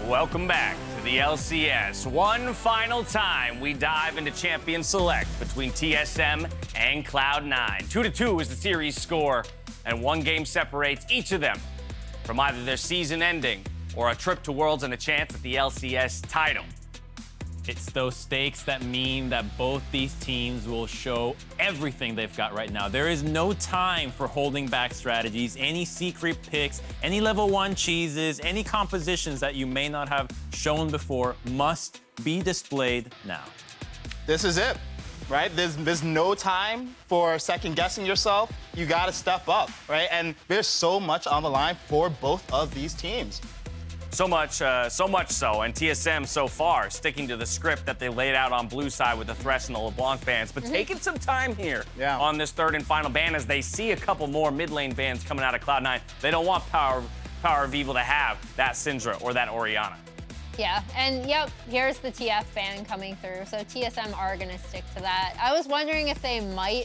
Welcome back to the LCS. One final time, we dive into Champion Select between TSM and Cloud9. 2-2 is the series score, and one game separates each of them from either their season ending or a trip to Worlds and a chance at the LCS title. It's those stakes that mean that both these teams will show everything they've got right now. There is no time for holding back strategies, any secret picks, any level 1 cheeses, any compositions that you may not have shown before must be displayed now. This is it, right? There's no time for second guessing yourself. You gotta step up, right? And there's so much on the line for both of these teams. So much so, and TSM so far sticking to the script that they laid out on blue side with the Thresh and the LeBlanc bans, but taking some time here on this third and final ban as they see a couple more mid lane bans coming out of Cloud9. They don't want Power of Evil to have that Syndra or that Orianna. Yeah, and yep, here's the TF ban coming through, so TSM are gonna stick to that. I was wondering if they might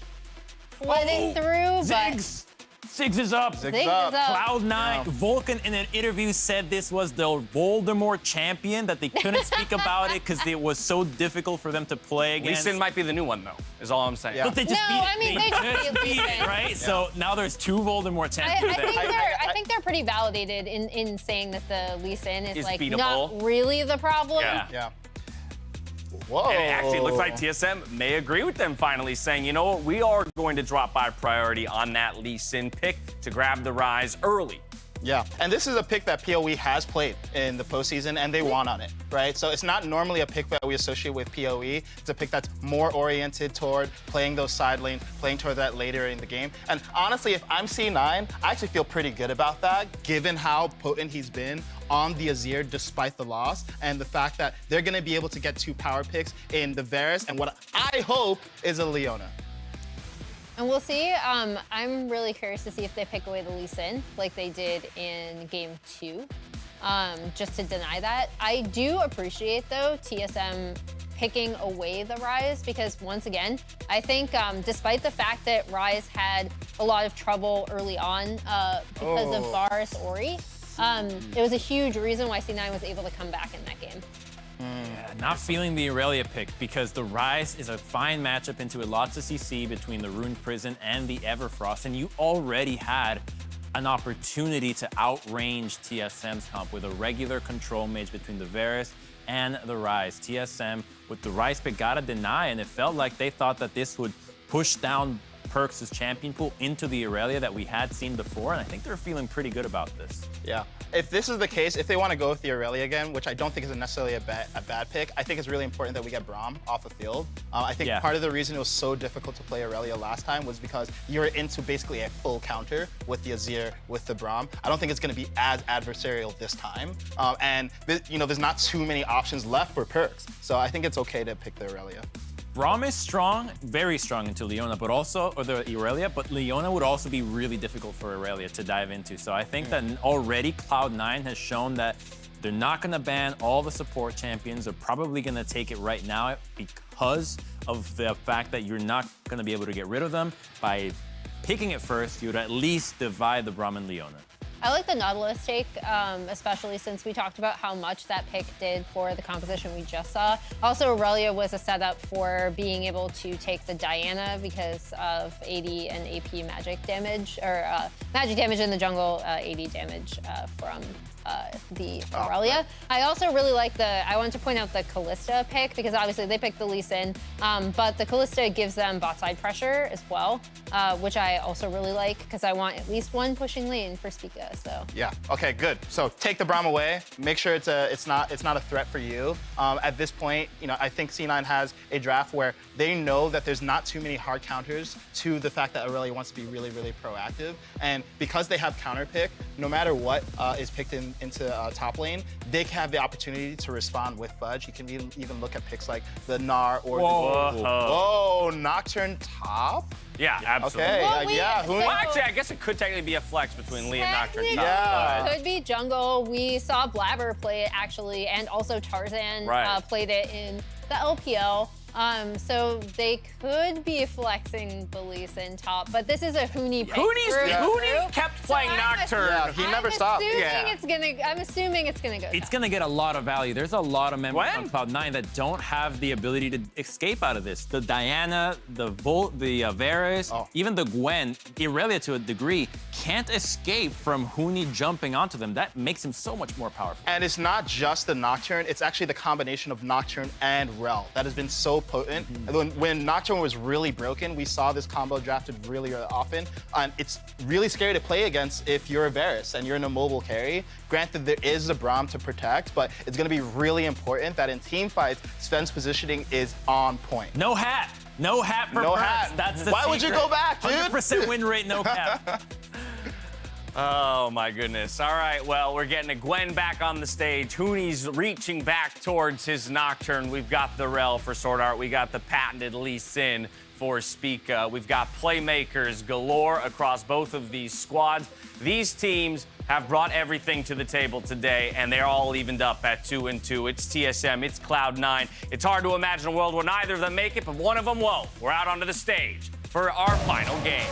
let it through, Ziggs! Ziggs is up. Ziggs is up. Cloud9, Vulcan in an interview said this was the Voldemort champion, that they couldn't speak about it because it was so difficult for them to play against. Lee Sin might be the new one, though, is all I'm saying. Yeah. But they just No, I mean, they just beat it, right? Yeah. So now there's 2 Voldemort champions. I think they're pretty validated in saying that the Lee Sin is like beatable. Not really the problem. Yeah. Whoa. And it actually looks like TSM may agree with them finally, saying, you know what, we are going to drop by priority on that Lee Sin pick to grab the Rise early. Yeah, and this is a pick that PoE has played in the postseason, and they won on it, right? So it's not normally a pick that we associate with PoE. It's a pick that's more oriented toward playing those side lanes, playing toward that later in the game. And honestly, if I'm C9, I actually feel pretty good about that, given how potent he's been on the Azir despite the loss, and the fact that they're gonna be able to get 2 power picks in the Varus, and what I hope is a Leona. And we'll see. I'm really curious to see if they pick away the Lee Sin like they did in game 2, just to deny that. I do appreciate, though, TSM picking away the Rise, because once again, I think despite the fact that Rise had a lot of trouble early on because of Varus Ori, it was a huge reason why C9 was able to come back in that game. Yeah, not feeling the Irelia pick, because the Rise is a fine matchup into lots of CC between the Ruined Prison and the Everfrost, and you already had an opportunity to outrange TSM's comp with a regular control mage between the Varus and the Rise. TSM, with the Rise pick, gotta deny, and it felt like they thought that this would push down Perks' champion pool into the Irelia that we had seen before, and I think they're feeling pretty good about this. Yeah. If this is the case, if they want to go with the Irelia again, which I don't think is necessarily a bad pick, I think it's really important that we get Braum off the field. I think part of the reason it was so difficult to play Irelia last time was because you were into basically a full counter with the Azir, with the Braum. I don't think it's going to be as adversarial this time. And there's not too many options left for Perks. So I think it's okay to pick the Irelia. Braum is strong, very strong into Leona, but also, or the Irelia, but Leona would also be really difficult for Irelia to dive into. So I think that already Cloud9 has shown that they're not gonna ban all the support champions. They're probably gonna take it right now because of the fact that you're not gonna be able to get rid of them. By picking it first, you would at least divide the Braum and Leona. I like the Nautilus take, especially since we talked about how much that pick did for the composition we just saw. Also, Aurelia was a setup for being able to take the Diana because of AD and AP magic damage, or magic damage in the jungle, AD damage from the Aurelia. I also really like I wanted to point out the Callista pick, because obviously they picked the Lee Sin, but the Callista gives them bot side pressure as well, which I also really like, because I want at least one pushing lane for Spica. So yeah, okay, good. So take the Braum away. Make sure it's not a threat for you. At this point, I think C9 has a draft where they know that there's not too many hard counters to the fact that Aurelia wants to be really, really proactive. And because they have counter pick, no matter what is picked into top lane, they can have the opportunity to respond with Fudge. You can even look at picks like the Gnar or the Nocturne top. Yeah, absolutely. Okay, well, actually, I guess it could technically be a flex between Lee and Nocturne top. Yeah. Could be jungle. We saw Blabber play it, actually, and also Tarzan played it in the LPL. So they could be flexing the Lee Sin top, but this is a Huni pick. Huni kept playing Nocturne. Yeah, he never stopped. I'm assuming it's gonna go. It's going to get a lot of value. There's a lot of members Gwen? on Cloud9 that don't have the ability to escape out of this. The Diana, the Volt, the Varus, even the Gwen, Irelia to a degree, can't escape from Huni jumping onto them. That makes him so much more powerful. And it's not just the Nocturne, it's actually the combination of Nocturne and Rel that has been so potent. And when Nocturne was really broken, we saw this combo drafted really often. And it's really scary to play against if you're a Varus and you're in a mobile carry. Granted, there is a Braum to protect, but it's going to be really important that in team fights, Sven's positioning is on point. No hat. No hat for No Perks. hat. That's the Why would you secret. go back, dude? 100% win rate, no cap. Oh my goodness. All right, well, we're getting a Gwen back on the stage. Huni's reaching back towards his Nocturne. We've got the Rel for Sword Art. We got the patented Lee Sin for Spica. We've got playmakers galore across both of these squads. These teams have brought everything to the table today, and they're all evened up at 2-2. It's TSM, it's Cloud9. It's hard to imagine a world where neither of them make it, but one of them won't. We're out onto the stage for our final game.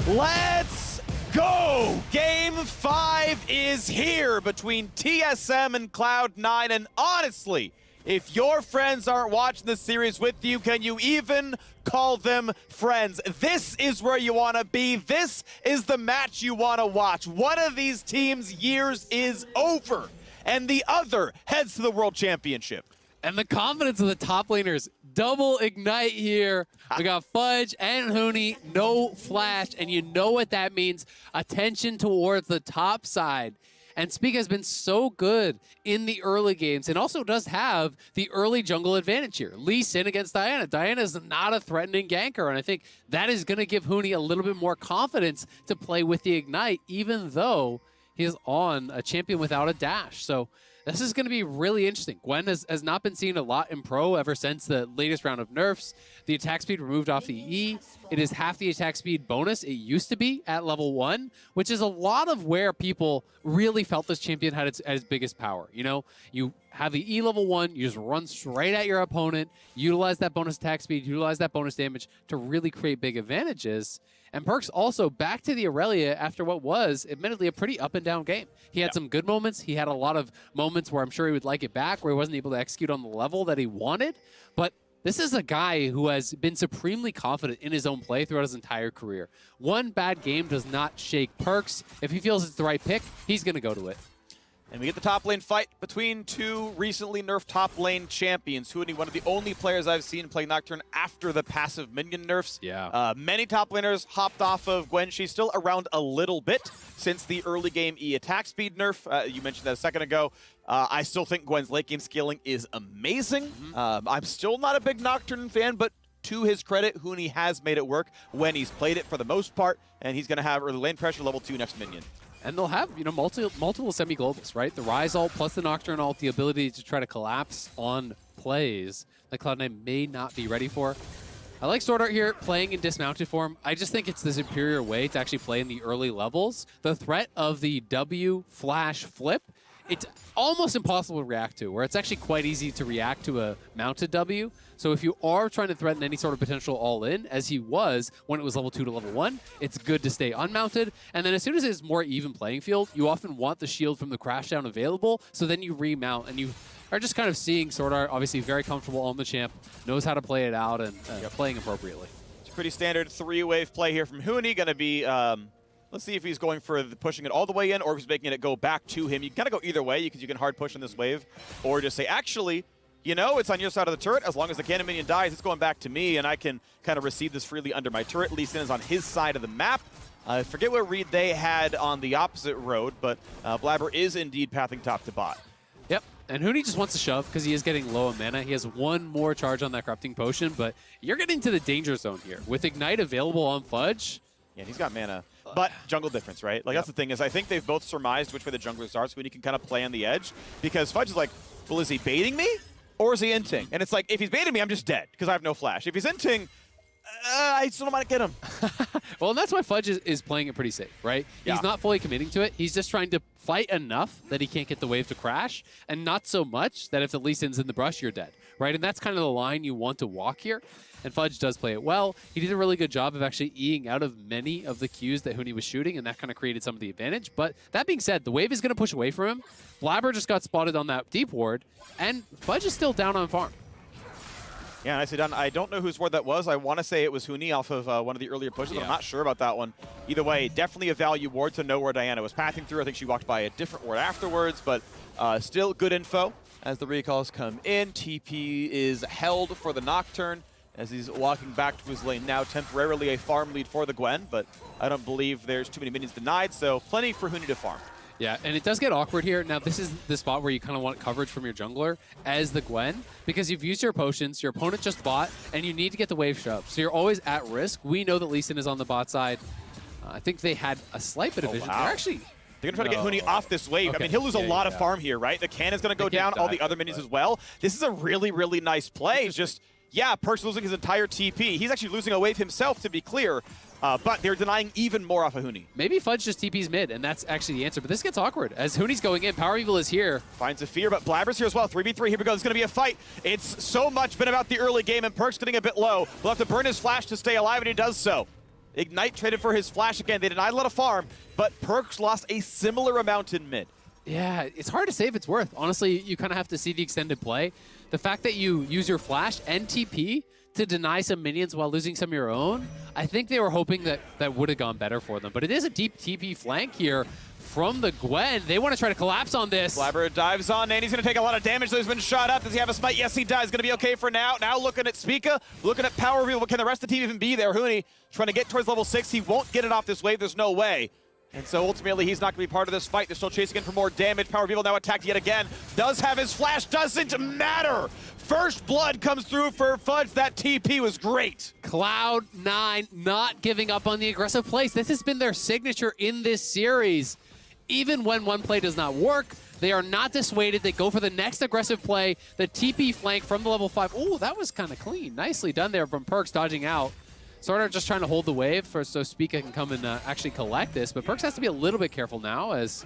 Let's go! Game 5 is here between TSM and Cloud9, and honestly, if your friends aren't watching this series with you, can you even call them friends? This is where you want to be. This is the match you want to watch. One of these teams' years is over, and the other heads to the World Championship. And the confidence of the top laners, double ignite here. We got Fudge and Huni, no flash, and you know what that means. Attention towards the top side. And Spica has been so good in the early games and also does have the early jungle advantage here. Lee Sin against Diana. Diana is not a threatening ganker, and I think that is going to give Huni a little bit more confidence to play with the ignite, even though he is on a champion without a dash. So this is going to be really interesting. Gwen has not been seen a lot in pro ever since the latest round of nerfs. The attack speed removed off the E. It is half the attack speed bonus it used to be at level 1, which is a lot of where people really felt this champion had its biggest power. You know, you have the E level 1, you just run straight at your opponent, utilize that bonus attack speed, utilize that bonus damage to really create big advantages. And Perks also back to the Irelia after what was, admittedly, a pretty up and down game. He had some good moments. He had a lot of moments where I'm sure he would like it back, where he wasn't able to execute on the level that he wanted. But this is a guy who has been supremely confident in his own play throughout his entire career. One bad game does not shake Perks. If he feels it's the right pick, he's going to go to it. And we get the top lane fight between two recently nerfed top lane champions. Huni, one of the only players I've seen play Nocturne after the passive minion nerfs. Yeah. Many top laners hopped off of Gwen. She's still around a little bit since the early game E attack speed nerf. You mentioned that a second ago. I still think Gwen's late game scaling is amazing. I'm still not a big Nocturne fan, but to his credit, Huni has made it work when he's played it for the most part, and he's going to have early lane pressure level 2 next minion. And they'll have, you know, multiple semi-globals, right? The Ryze ult plus the Nocturne ult, the ability to try to collapse on plays that Cloud9 may not be ready for. I like Sword Art here playing in dismounted form. I just think it's the superior way to actually play in the early levels. The threat of the W flash flip, it's almost impossible to react to, where it's actually quite easy to react to a mounted W. So if you are trying to threaten any sort of potential all-in, as he was when it was level 2 to level 1, it's good to stay unmounted. And then as soon as it's more even playing field, you often want the shield from the crashdown available, so then you remount and you are just kind of seeing Sword Art, obviously very comfortable on the champ, knows how to play it out and playing appropriately. It's a pretty standard 3-wave play here from Huni. Going to be, let's see if he's going for pushing it all the way in or if he's making it go back to him. You got to go either way because you can hard push on this wave, or just say, actually, you know, it's on your side of the turret. As long as the cannon minion dies, it's going back to me, and I can kind of receive this freely under my turret. Lee Sin is on his side of the map. I forget what read they had on the opposite road, but Blabber is indeed pathing top to bot. Yep, and Huni just wants to shove because he is getting low on mana. He has one more charge on that Corrupting Potion, but you're getting to the danger zone here. With Ignite available on Fudge, Yeah, he's got mana. But jungle difference, right? Like, that's the thing, is I think they've both surmised which way the junglers are, so when you can kind of play on the edge. Because Fudge is like, well, is he baiting me? Or is he inting? And it's like, if he's baiting me, I'm just dead, because I have no flash. If he's inting, I still don't want to get him. Well, and that's why Fudge is playing it pretty safe, right? Yeah. He's not fully committing to it. He's just trying to fight enough that he can't get the wave to crash, and not so much that if the Lee Sin's in the brush, you're dead, right? And that's kind of the line you want to walk here. And Fudge does play it well. He did a really good job of actually Eing out of many of the Qs that Huni was shooting, and that kind of created some of the advantage. But that being said, the wave is going to push away from him. Blabber just got spotted on that deep ward, and Fudge is still down on farm. Yeah, nicely done. I don't know whose ward that was. I want to say it was Huni off of one of the earlier pushes. I'm not sure about that one. Either way, definitely a value ward to know where Diana was pathing through. I think she walked by a different ward afterwards, but still good info as the recalls come in. TP is held for the Nocturne as he's walking back to his lane now. Temporarily a farm lead for the Gwen, but I don't believe there's too many minions denied, so plenty for Huni to farm. Yeah, and it does get awkward here. Now, this is the spot where you kind of want coverage from your jungler as the Gwen, because you've used your potions, your opponent just bot, and you need to get the wave shoved. So you're always at risk. We know that Lee Sin is on the bot side. I think they had a slight bit of vision. Wow. They're actually... They're going to try to get Huni off this wave. Okay. I mean, he'll lose a lot of farm here, right? The can is going to go down, all the other minions as well. This is a really, really nice play. It's just, yeah, Perk's losing his entire TP. He's actually losing a wave himself, to be clear. But they're denying even more off of Huni. Maybe Fudge just TP's mid, and that's actually the answer. But this gets awkward as Huni's going in. Power Evil is here. Finds a fear, but Blabber's here as well. 3v3, here we go. It's going to be a fight. It's so much been about the early game, and Perk's getting a bit low. He'll have to burn his flash to stay alive, and he does so. Ignite traded for his flash again. They denied a lot of farm, but Perk's lost a similar amount in mid. Yeah, it's hard to say if it's worth. Honestly, you kind of have to see the extended play. The fact that you use your flash and TP to deny some minions while losing some of your own, I think they were hoping that that would have gone better for them. But it is a deep TP flank here from the Gwen. They want to try to collapse on this. Blabber dives on, and he's going to take a lot of damage, so he's been shot up. Does he have a smite? Yes, he does. Going to be okay for now. Now looking at Spica, looking at Power Reveal. Can the rest of the team even be there? Huni trying to get towards level 6. He won't get it off this wave. There's no way. And so ultimately, he's not going to be part of this fight. They're still chasing in for more damage. Power Reveal now attacked yet again. Does have his flash. Doesn't matter. First blood comes through for Fudge. That TP was great. Cloud9 not giving up on the aggressive plays. This has been their signature in this series. Even when one play does not work, they are not dissuaded. They go for the next aggressive play. The TP flank from the level 5. Oh, that was kind of clean. Nicely done there from Perks dodging out. Sort of just trying to hold the wave so Spica can come and actually collect this. But Perks has to be a little bit careful now as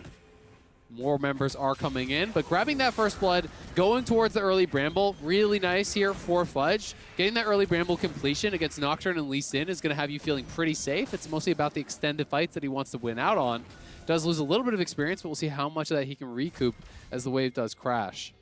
more members are coming in. But grabbing that first blood, going towards the early Bramble, really nice here for Fudge. Getting that early Bramble completion against Nocturne and Lee Sin is going to have you feeling pretty safe. It's mostly about the extended fights that he wants to win out on. Does lose a little bit of experience, but we'll see how much of that he can recoup as the wave does crash.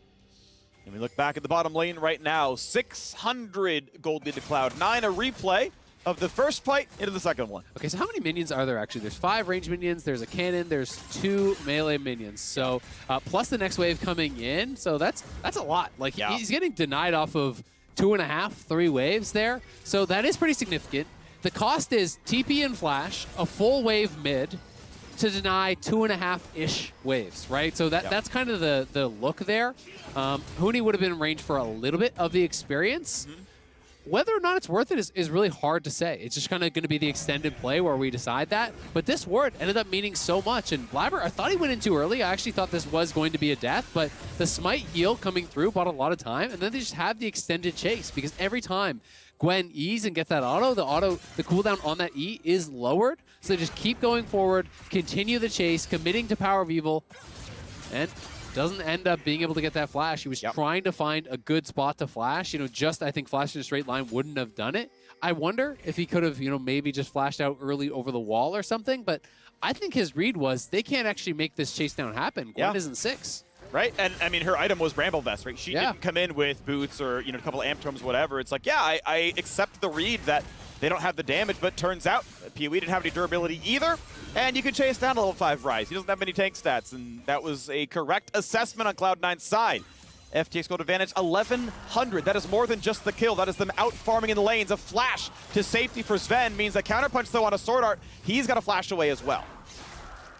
And we look back at the bottom lane right now. 600 gold lead to Cloud9. A replay of the first fight into the second one. Okay, so how many minions are there actually? There's 5 range minions, there's a cannon, there's 2 melee minions. So plus the next wave coming in, so that's a lot. Like he's getting denied off of 2.5, 3 waves there. So that is pretty significant. The cost is TP and flash, a full wave mid, to deny 2.5-ish waves, right? So that's kind of the look there. Huni would have been in range for a little bit of the experience. Whether or not it's worth it is really hard to say. It's just kind of going to be the extended play where we decide that. But this ward ended up meaning so much. And Blabber, I thought he went in too early. I actually thought this was going to be a death. But the smite heal coming through bought a lot of time. And then they just have the extended chase. Because every time Gwen E's and gets that the cooldown on that E is lowered. So they just keep going forward, continue the chase, committing to Power of Evil. And doesn't end up being able to get that flash. He was trying to find a good spot to flash. I think flashing a straight line wouldn't have done it. I wonder if he could have, maybe just flashed out early over the wall or something. But I think his read was they can't actually make this chase down happen. Gwen isn't 6. Right? And I mean, her item was Bramble Vest, right? She didn't come in with boots or, a couple of amp tomes, whatever. It's like, I accept the read that they don't have the damage, but turns out PoE didn't have any durability either. And you can chase down a level 5 Rise. He doesn't have many tank stats, and that was a correct assessment on Cloud9's side. FTX gold advantage, 1,100. That is more than just the kill. That is them out-farming in the lanes. A flash to safety for Sven means that counterpunch, though, on a Sword Art, he's got to flash away as well.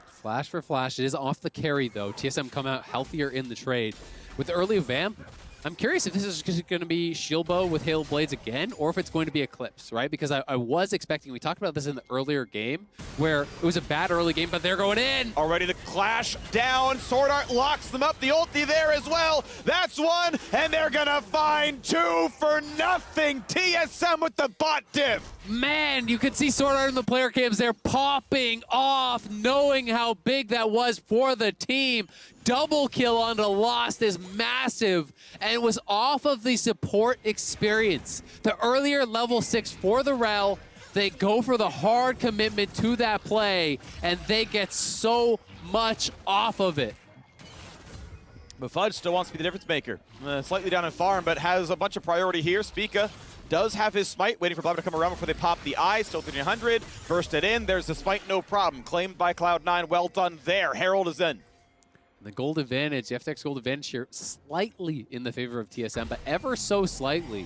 Flash for flash. It is off the carry, though. TSM come out healthier in the trade. With the early Vamp, I'm curious if this is going to be Shield Bow with Hail Blades again, or if it's going to be Eclipse, right? Because I was expecting, we talked about this in the earlier game, where it was a bad early game, but they're going in. Already the clash down. Sword Art locks them up. The ulti there as well. That's one, and they're gonna find 2 for nothing. TSM with the bot diff. Man, you could see Sword Art in the player cams. They're popping off, knowing how big that was for the team. Double kill onto Lost is massive, and it was off of the support experience. The earlier level 6 for the Rel, they go for the hard commitment to that play, and they get so much off of it. But Fudge still wants to be the difference maker. Slightly down in farm, but has a bunch of priority here. Spica does have his smite, waiting for Blabber to come around before they pop the eye. Still 300, burst it in. There's the smite, no problem. Claimed by Cloud9, well done there. Herald is in. The gold advantage, the FTX gold advantage here, slightly in the favor of TSM, but ever so slightly.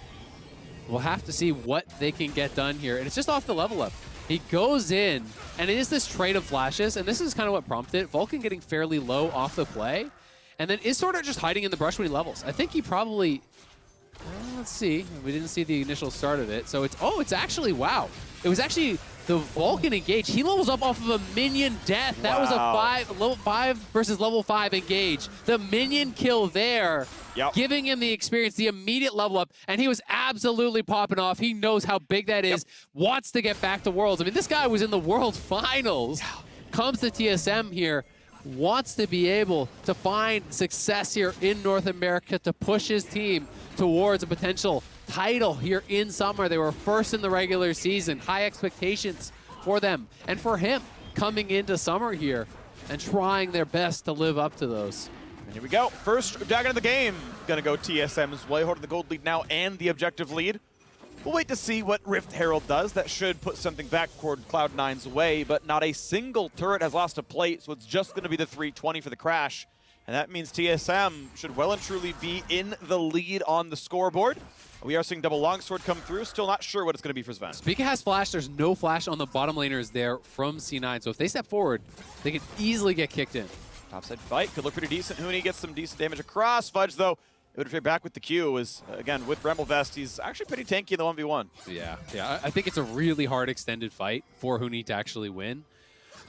We'll have to see what they can get done here. And it's just off the level up. He goes in, and it is this trade of flashes, and this is kind of what prompted it. Vulcan getting fairly low off the play, and then is sort of just hiding in the brush when he levels. I think he probably, let's see. We didn't see the initial start of it. So it's actually, wow. It was actually the Vulcan engage. He levels up off of a minion death. That was a level 5 versus level 5 engage. The minion kill there, giving him the experience, the immediate level up, and he was absolutely popping off. He knows how big that is, wants to get back to Worlds. I mean, this guy was in the World Finals, comes to TSM here, wants to be able to find success here in North America to push his team towards a potential title here in summer. They were first in the regular season. High expectations for them and for him coming into summer here and trying their best to live up to those. And here we go. First Dragon of the game. Gonna go TSM's way, holding the gold lead now and the objective lead. We'll wait to see what Rift Herald does. That should put something back toward Cloud9's way, but not a single turret has lost a plate, so it's just gonna be the 320 for the crash. And that means TSM should well and truly be in the lead on the scoreboard. We are seeing double longsword come through. Still not sure what it's going to be for Sven. Spica has flash. There's no flash on the bottom laners there from C9. So if they step forward, they can easily get kicked in. Topside fight could look pretty decent. Huni gets some decent damage across. Fudge, though, it would be back with the Q. Is again, with Bramble Vest, he's actually pretty tanky in the 1v1. Yeah. I think it's a really hard extended fight for Huni to actually win.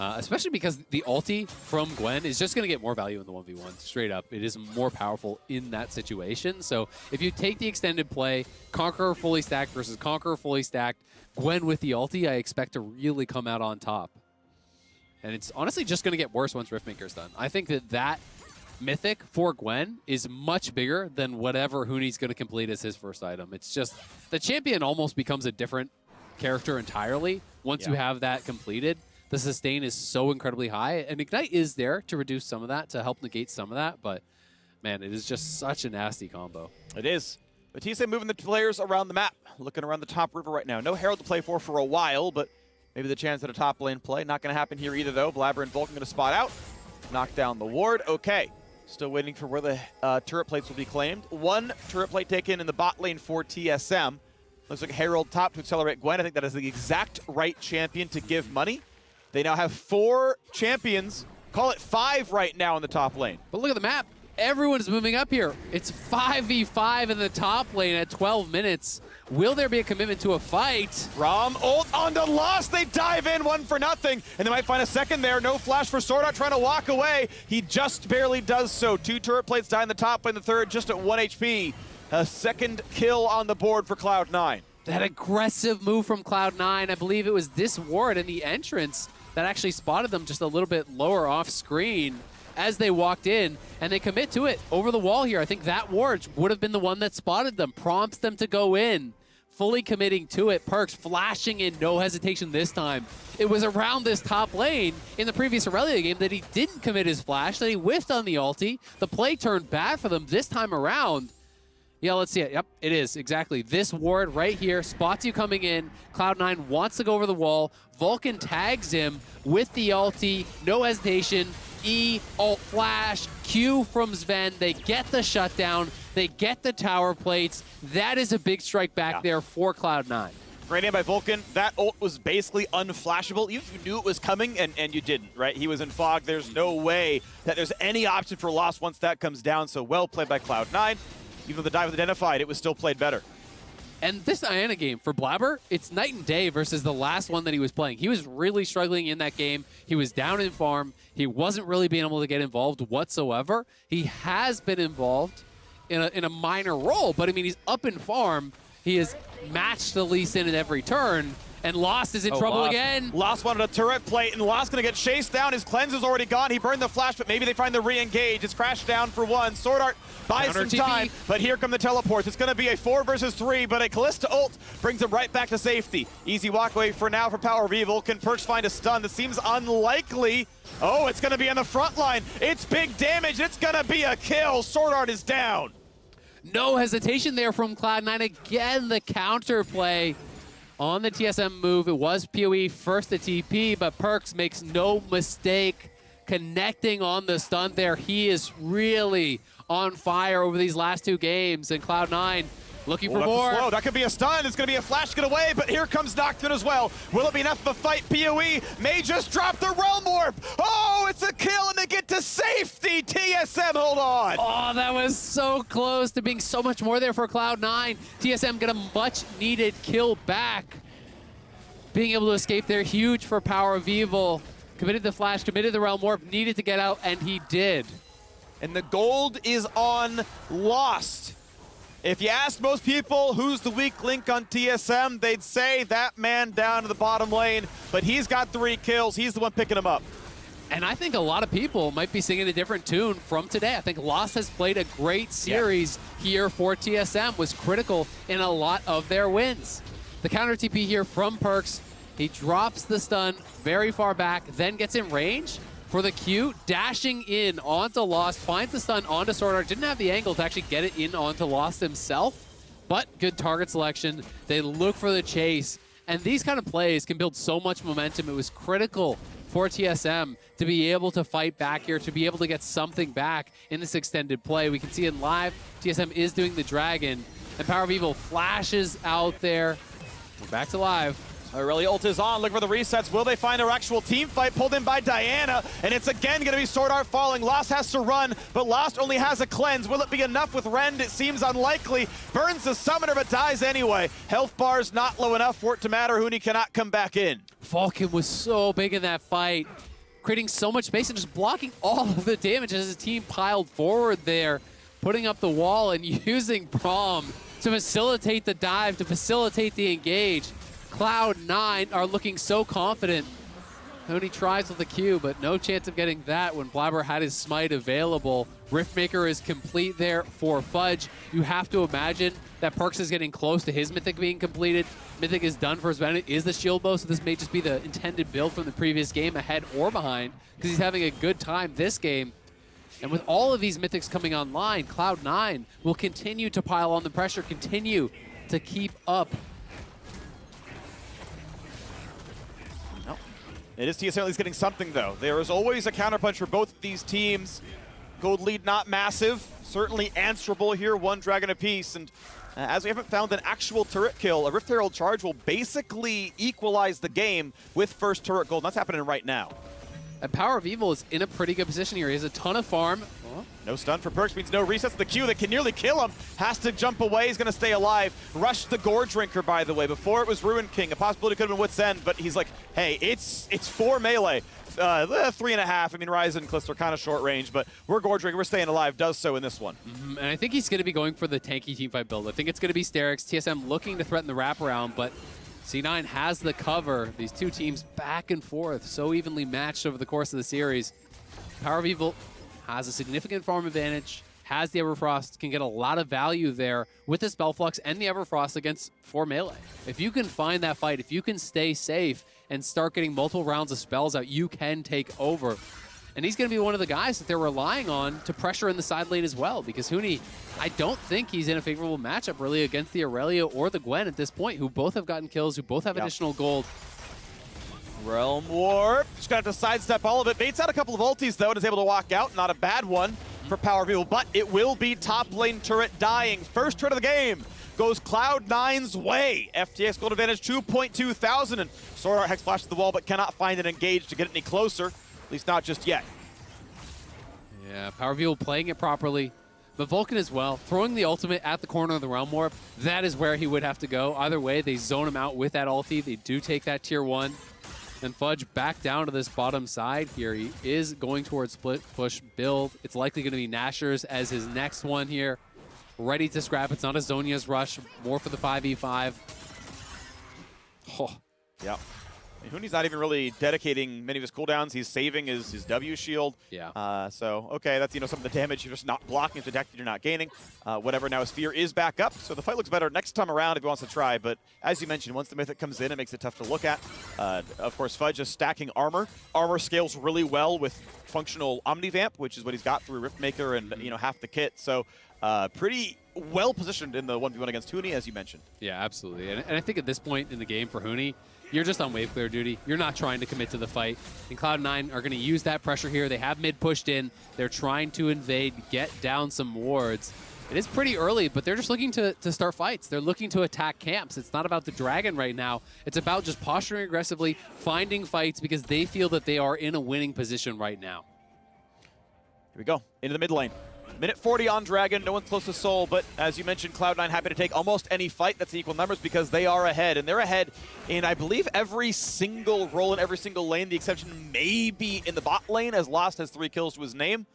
Especially because the ulti from Gwen is just going to get more value in the 1v1, straight up. It is more powerful in that situation. So if you take the extended play, Conqueror fully stacked versus Conqueror fully stacked, Gwen with the ulti, I expect to really come out on top. And it's honestly just going to get worse once Riftmaker's done. I think that mythic for Gwen is much bigger than whatever Huni's going to complete as his first item. It's just, the champion almost becomes a different character entirely once you have that completed. The sustain is so incredibly high, and Ignite is there to reduce some of that, to help negate some of that, but man, it is just such a nasty combo. It is. But TSM moving the players around the map, looking around the top river right now. No Herald to play for a while, but maybe the chance at a top lane play. Not going to happen here either, though. Blabber and Vulcan going to spot out, knock down the ward. Okay, still waiting for where the turret plates will be claimed. One turret plate taken in the bot lane for TSM. Looks like Herald top to accelerate Gwen. I think that is the exact right champion to give money. They now have 4 champions, call it 5 right now in the top lane. But look at the map. Everyone's moving up here. It's 5v5 in the top lane at 12 minutes. Will there be a commitment to a fight? Rom ult onto Lost. They dive in 1 for nothing, and they might find a second there. No flash for Sword Art trying to walk away. He just barely does so. 2 turret plates die in the top lane, the third just at 1 HP. A second kill on the board for Cloud9. That aggressive move from Cloud9. I believe it was this ward in the entrance that actually spotted them just a little bit lower off screen as they walked in, and they commit to it over the wall here. I think that ward would have been the one that spotted them, prompts them to go in, fully committing to it. Perks flashing in, no hesitation this time. It was around this top lane in the previous Aurelia game that he didn't commit his flash, that he whiffed on the ulti. The play turned bad for them this time around. Yeah, let's see it. Yep, it is. Exactly. This ward right here spots you coming in. Cloud9 wants to go over the wall. Vulcan tags him with the ulti. No hesitation. E, ult flash, Q from Sven. They get the shutdown. They get the tower plates. That is a big strike back there for Cloud9. Great aim by Vulcan. That ult was basically unflashable. Even if you knew it was coming, and you didn't, right? He was in fog. There's no way that there's any option for loss once that comes down. So well played by Cloud9. Even though the dive was identified, it was still played better. And this Diana game for Blabber, it's night and day versus the last one that he was playing. He was really struggling in that game. He was down in farm. He wasn't really being able to get involved whatsoever. He has been involved in a minor role, but I mean, he's up in farm. He has matched the Lee Sin at every turn, and Lost is in trouble again. Lost wanted a turret plate, and Lost gonna get chased down. His cleanse is already gone. He burned the flash, but maybe they find the re-engage. It's crashed down for one. Sword Art buys some time, but here come the teleports. It's gonna be a 4 versus 3, but a Callista ult brings him right back to safety. Easy walkway for now for Power of Evil. Can Perks find a stun? This seems unlikely. Oh, it's gonna be on the front line. It's big damage. It's gonna be a kill. Sword Art is down. No hesitation there from Cloud9. Again, the counterplay on the TSM move. It was PoE first to TP, but Perks makes no mistake connecting on the stun there. He is really on fire over these last 2 games, and Cloud9 looking for more. Slow. That could be a stun. It's going to be a flash get away, but here comes Nocturne as well. Will it be enough of a fight? PoE may just drop the Realm Warp. Oh, it's a kill, and they get to safety. TSM, hold on. Oh, that was so close to being so much more there for Cloud9. TSM get a much-needed kill back. Being able to escape there, huge for Power of Evil. Committed the flash, committed the Realm Warp, needed to get out, and he did. And the gold is on Lost. If you asked most people who's the weak link on TSM, they'd say that man down to the bottom lane, but he's got 3 kills. He's the one picking them up. And I think a lot of people might be singing a different tune from today. I think Lost has played a great series here for TSM, was critical in a lot of their wins. The counter TP here from Perks. He drops the stun very far back, then gets in range for the Q, dashing in onto Lost, finds the stun onto Sword Art. Didn't have the angle to actually get it in onto Lost himself, but good target selection. They look for the chase, and these kind of plays can build so much momentum. It was critical for TSM to be able to fight back here, to be able to get something back in this extended play. We can see in live, TSM is doing the dragon, and Power of Evil flashes out there. We're back to live. Aurelia ult is on, looking for the resets. Will they find an actual team fight? Pulled in by Diana, and it's again going to be Sword Art falling. Lost has to run, but Lost only has a cleanse. Will it be enough with Rend? It seems unlikely. Burns the summoner, but dies anyway. Health bar's not low enough for it to matter. Huni cannot come back in. Falcon was so big in that fight, creating so much space and just blocking all of the damage as his team piled forward there, putting up the wall and using Braum to facilitate the dive, to facilitate the engage. Cloud9 are looking so confident. Tony tries with the Q, but no chance of getting that when Blabber had his smite available. Riftmaker is complete there for Fudge. You have to imagine that Perks is getting close to his Mythic being completed. Mythic is done for his benefit, is the shield bow, so this may just be the intended build from the previous game, ahead or behind, because he's having a good time this game. And with all of these Mythics coming online, Cloud9 will continue to pile on the pressure, continue to keep up. It is TSM at least getting something, though. There is always a counterpunch for both of these teams. Gold lead not massive, certainly answerable here, 1 dragon apiece. And as we haven't found an actual turret kill, a Rift Herald charge will basically equalize the game with first turret gold. And that's happening right now. And Power of Evil is in a pretty good position here. He has a ton of farm. No stun for Perks means no resets. The Q that can nearly kill him has to jump away. He's going to stay alive. Rushed the Gore Drinker, by the way. Before it was Ruin King. A possibility could have been Wit's End, but he's like, hey, it's 4 melee. 3.5. I mean, Ryze and Callisto are kind of short range, but we're Gore Drinker. We're staying alive. Does so in this one. And I think he's going to be going for the tanky teamfight build. I think it's going to be Sterix. TSM looking to threaten the wraparound, but C9 has the cover. These two teams back and forth, so evenly matched over the course of the series. Power of Evil has a significant farm advantage, has the Everfrost, can get a lot of value there with the Spellflux and the Everfrost against 4 melee. If you can find that fight, if you can stay safe and start getting multiple rounds of spells out, you can take over. And he's going to be one of the guys that they're relying on to pressure in the side lane as well, because Huni, I don't think he's in a favorable matchup really against the Aurelia or the Gwen at this point, who both have gotten kills, who both have additional gold. Realm Warp. Just got to sidestep all of it. Baits out a couple of ultis, though, and is able to walk out. Not a bad one for Power of Evil, but it will be top lane turret dying. First turret of the game goes Cloud9's way. FTX gold advantage 2.2 thousand, and Sword Art Hex flashes the wall, but cannot find an engage to get any closer. At least not just yet. Yeah, Power of Evil playing it properly, But Vulcan as well, throwing the ultimate at the corner of the Realm Warp, that is where he would have to go. Either way, they zone him out with that ulti. They do take that tier 1. And Fudge back down to this bottom side here. He is going towards split push build. It's likely going to be Nashor's as his next one here. Ready to scrap. It's not a Zhonya's rush. More for the 5v5. Oh. Yeah. Huni's not even really dedicating many of his cooldowns. He's saving his W shield. Yeah. So, okay, that's, some of the damage you're just not blocking, the deck you're not gaining. Whatever, now his Fear is back up, so the fight looks better next time around if he wants to try. But as you mentioned, once the Mythic comes in, it makes it tough to look at. Of course, Fudge is stacking armor. Armor scales really well with functional Omnivamp, which is what he's got through Riftmaker and, half the kit. So, pretty well positioned in the 1v1 against Huni, as you mentioned. Yeah, absolutely. And I think at this point in the game for Huni, you're just on wave clear duty. You're not trying to commit to the fight. And Cloud9 are going to use that pressure here. They have mid pushed in. They're trying to invade, get down some wards. It is pretty early, but they're just looking to start fights. They're looking to attack camps. It's not about the dragon right now. It's about just posturing aggressively, finding fights because they feel that they are in a winning position right now. Here we go, into the mid lane. Minute 40 on Dragon, no one's close to Soul, but as you mentioned, Cloud9 happy to take almost any fight that's equal numbers because they are ahead, and they're ahead in, I believe, every single role in every single lane. The exception may be in the bot lane, as Lost has 3 kills to his name.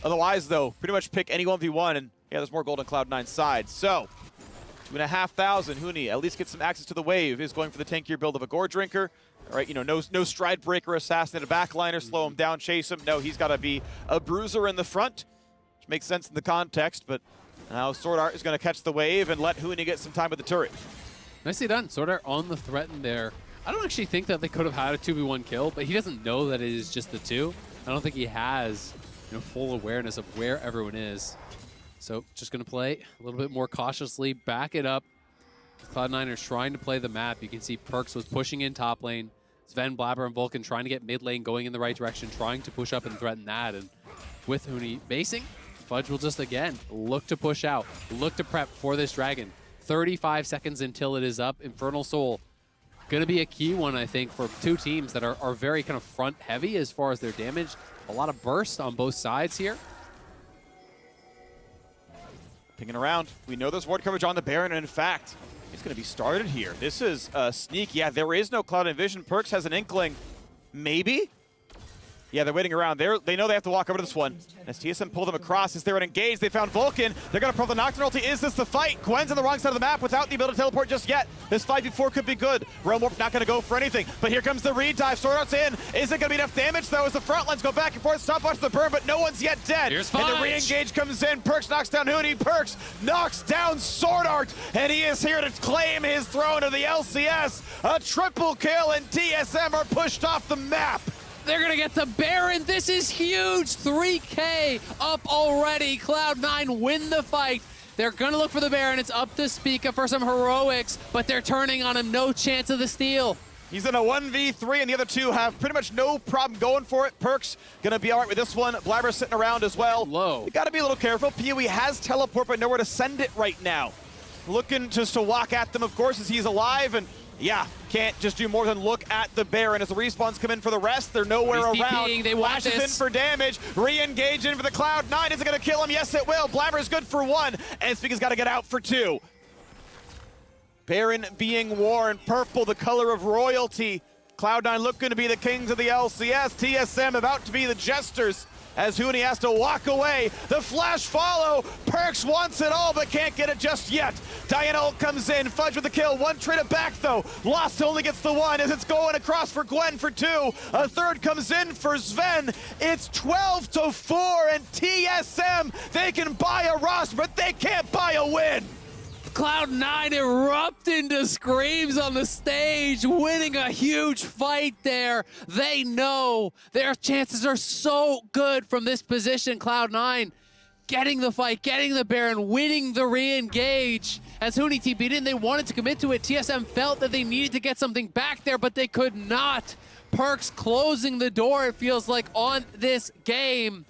Otherwise, though, pretty much pick any 1v1, and yeah, there's more gold on Cloud9's side. So, 2,500, Huni at least gets some access to the wave, is going for the tankier build of a Gore Drinker. All right, no stride breaker, assassinate a backliner, slow him down, chase him. No, he's got to be a bruiser in the front. Makes sense in the context, but now Sword Art is going to catch the wave and let Huni get some time with the turret. Nicely done. Sword Art on the threaten there. I don't actually think that they could have had a 2v1 kill, but he doesn't know that it is just the 2. I don't think he has full awareness of where everyone is. So just going to play a little bit more cautiously, back it up. Cloud9 are trying to play the map. You can see Perks was pushing in top lane. Sven, Blabber, and Vulcan trying to get mid lane going in the right direction, trying to push up and threaten that. And with Huni basing, Fudge will just, again, look to push out, look to prep for this dragon. 35 seconds until it is up. Infernal Soul, going to be a key one, I think, for 2 teams that are very kind of front-heavy as far as their damage. A lot of burst on both sides here. Pinging around. We know there's ward coverage on the Baron, and in fact, it's going to be started here. This is a sneak. Yeah, there is no Cloud9 vision. Perks has an inkling. Maybe? Yeah, they're waiting around. They know they have to walk over to this one. As TSM pull them across, as they're engaged, they found Vulcan. They're going to pull the Nocturne ulti. Is this the fight? Gwen's on the wrong side of the map without the ability to teleport just yet. This 5v4 could be good. Realm Warp not going to go for anything. But here comes the read dive. Sword Art's in. Is it going to be enough damage, though, as the front lines go back and forth? Stopwatch the burn, but no one's yet dead. Here's and Fudge. the re-engage comes in. Perks knocks down Huni. Perks knocks down Sword Art. And he is here to claim his throne of the LCS. A triple kill, and TSM are pushed off the map. They're going to get the Baron. This is huge. 3K up already. Cloud9 win the fight. They're going to look for the Baron. It's up to Spica for some heroics, but they're turning on him. No chance of the steal. He's in a 1v3, and the other 2 have pretty much no problem going for it. Perks going to be all right with this one. Blabber sitting around as well. Low. You got to be a little careful. PoE has teleport, but nowhere to send it right now. Looking just to walk at them, of course, as he's alive, and yeah, can't just do more than look at the Baron. As the respawns come in for the rest, they're nowhere around. TPing, they want Flashes this. in for damage, re-engage in for the Cloud9. Is it going to kill him? Yes, it will. Blabber's good for 1, and Spica's got to get out for 2. Baron being worn purple, the color of royalty. Cloud9 looking to be the kings of the LCS. TSM about to be the jesters, as Huni has to walk away. The flash follow. Perks wants it all, but can't get it just yet. Diana ult comes in. Fudge with the kill. 1 trade it back, though. Lost only gets the 1 as it's going across for Gwen for 2. A 3rd comes in for Sven. It's 12-4, and TSM, they can buy a roster, but they can't buy a win. Cloud9 erupt into screams on the stage, winning a huge fight there. They know their chances are so good from this position. Cloud9 getting the fight, getting the Baron, winning the re-engage. As Huni TP'd in, they wanted to commit to it. TSM felt that they needed to get something back there, but they could not. Perks closing the door, it feels like, on this game,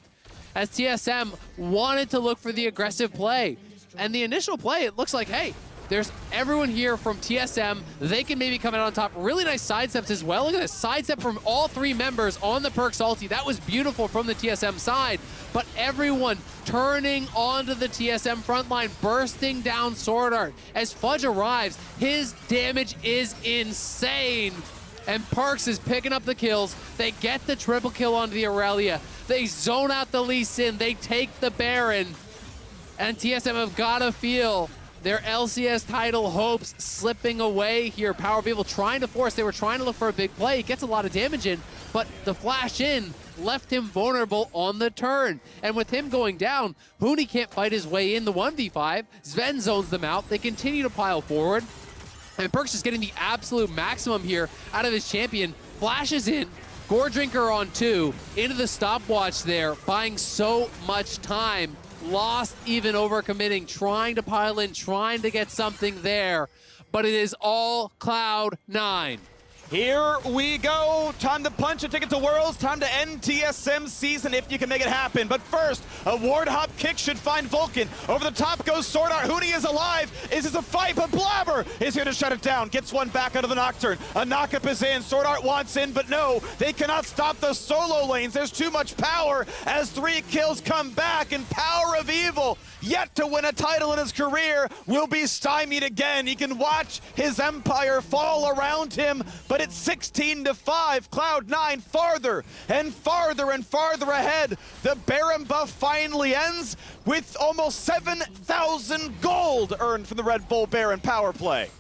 as TSM wanted to look for the aggressive play. And the initial play, it looks like, hey, There's everyone here from TSM. They can maybe come out on top. Really nice sidesteps as well. Look at this sidestep from all 3 members on the Perkz ulti. That was beautiful from the TSM side. But everyone turning onto the TSM front line, bursting down Sword Art. As Fudge arrives, his damage is insane. And Perkz is picking up the kills. They get the triple kill onto the Aurelia. They zone out the Lee Sin. They take the Baron. And TSM have got to feel their LCS title hopes slipping away here. Power People trying to force. They were trying to look for a big play. He gets a lot of damage in, but the flash in left him vulnerable on the turn. And with him going down, Huni can't fight his way in the 1v5. Sven zones them out. They continue to pile forward. And Perkz is getting the absolute maximum here out of his champion. Flashes in, Gore Drinker on 2, into the stopwatch there, buying so much time. Lost even overcommitting, trying to pile in, trying to get something there. But it is all Cloud9. Here we go. Time to punch a ticket to Worlds. Time to end TSM season if you can make it happen. But first, a ward hop kick should find Vulcan. Over the top goes Sword Art. Huni is alive. Is this a fight? But Blabber is here to shut it down. Gets one back out of the Nocturne. A knockup is in. Sword Art wants in, but no. They cannot stop the solo lanes. There's too much power as 3 kills come back. And Power of Evil, yet to win a title in his career, will be stymied again. He can watch his empire fall around him, but it's 16-5. Cloud9 farther and farther and farther ahead. The Baron buff finally ends with almost 7,000 gold earned from the Red Bull Baron power play.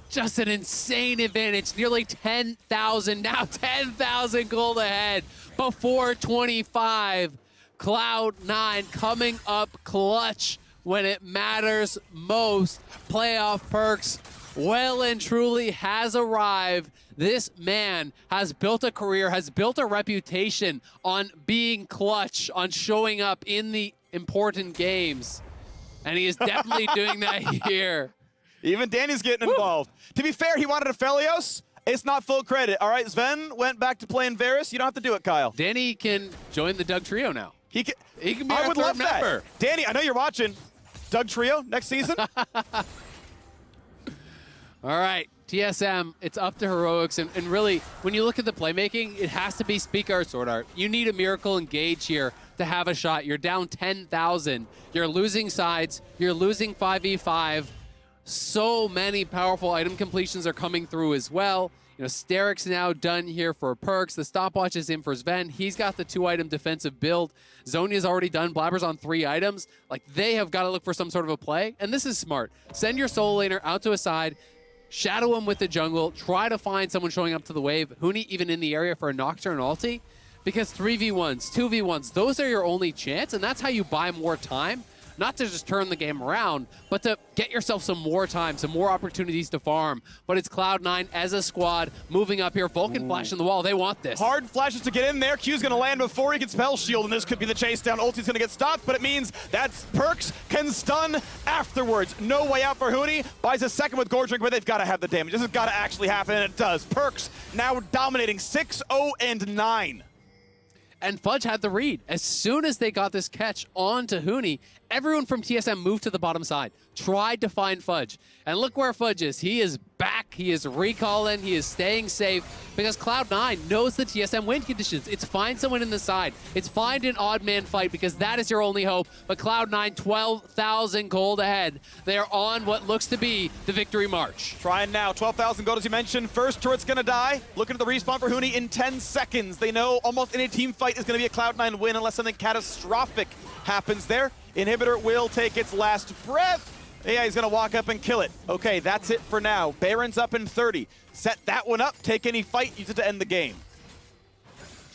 Just an insane advantage. Nearly 10,000, now 10,000 gold ahead before 25. Cloud9 coming up clutch when it matters most. Playoff Perkz well and truly has arrived. This man has built a career, has built a reputation on being clutch, on showing up in the important games. And he is definitely doing that here. Even Danny's getting involved. To be fair, he wanted a Felios. It's not full credit. All right, Sven went back to playing Varus. You don't have to do it, Kyle. Danny can join the Doug Trio now. He can be I our would third love member. that. Danny, I know you're watching. Doug Trio next season. All right, TSM, it's up to heroics. And really, when you look at the playmaking, it has to be Speak Art, Sword Art. You need a Miracle Engage here to have a shot. You're down 10,000. You're losing sides. You're losing 5v5. So many powerful item completions are coming through as well. You know, Sterik's now done here for Perkz. The stopwatch is in for Sven. He's got the 2-item defensive build. Zonia's already done. Blabber's on 3 items. Like, they have got to look for some sort of a play. And this is smart. Send your solo laner out to a side. Shadow him with the jungle. Try to find someone showing up to the wave. Huni even in the area for a Nocturne ulti. Because 3v1s, 2v1s, those are your only chance. And that's how you buy more time. Not to just turn the game around, but to get yourself some more time, some more opportunities to farm. But it's Cloud9 as a squad moving up here. Vulcan flash in the wall. They want this. Hard flashes to get in there. Q's going to land before he can spell shield, and this could be the chase down. Ulti's going to get stopped, but it means that Perkz can stun afterwards. No way out for Huni. Buys a second with Gore Drink, but they've got to have the damage. This has got to actually happen, and it does. Perkz now dominating 6-0-9. And Fudge had the read. As soon as they got this catch onto Huni, everyone from TSM moved to the bottom side, tried to find Fudge. And look where Fudge is. He is back. He is recalling. He is staying safe because Cloud9 knows the TSM win conditions. It's find someone in the side. It's find an odd man fight because that is your only hope. But Cloud9, 12,000 gold ahead. They are on what looks to be the victory march. Trying now, 12,000 gold as you mentioned. First turret's gonna die. Looking at the respawn for Huni in 10 seconds. They know almost any team fight is gonna be a Cloud9 win unless something catastrophic happens there. Inhibitor will take its last breath. Yeah, he's gonna walk up and kill it. Okay, that's it for now. Baron's up in 30. Set that one up, take any fight, use it to end the game.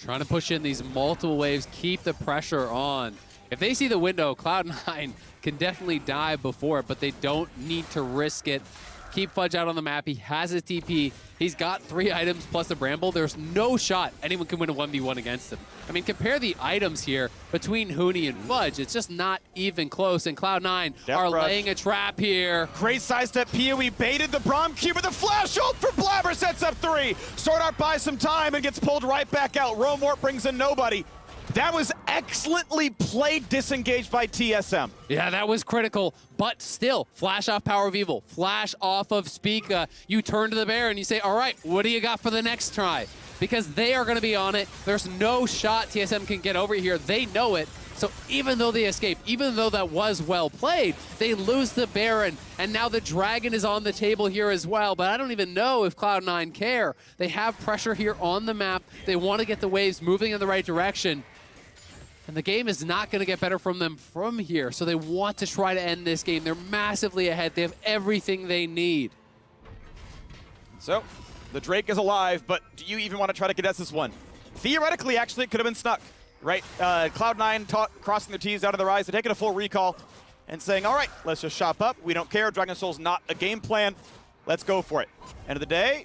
Trying to push in these multiple waves, keep the pressure on. If they see the window, Cloud9 can definitely dive before it, but they don't need to risk it. Keep Fudge out on the map. He has a TP. He's got 3 items plus a Bramble. There's no shot anyone can win a 1v1 against him. I mean, compare the items here between Huni and Fudge. It's just not even close, and Cloud9 are laying a trap here. Great sidestep PoE baited the Braum Cube with a flash ult for Blabber, sets up 3. Sword Art buys some time and gets pulled right back out. Roam Warp brings in nobody. That was excellently played disengaged by TSM. Yeah, that was critical, but still, flash off Power of Evil, flash off of Spica. You turn to the bear and you say, all right, what do you got for the next try? Because they are going to be on it. There's no shot TSM can get over here. They know it. So even though they escape, even though that was well played, they lose the Baron, and now the Dragon is on the table here as well. But I don't even know if Cloud9 care. They have pressure here on the map. They want to get the waves moving in the right direction. And the game is not going to get better from them from here. So they want to try to end this game. They're massively ahead. They have everything they need. So the Drake is alive, but do you even want to try to contest this one? Theoretically, actually, it could have been snuck. Right, Cloud9 crossing their T's out of the Rise, they're taking a full recall and saying, all right, let's just shop up. We don't care. Dragon Soul's not a game plan. Let's go for it. End of the day,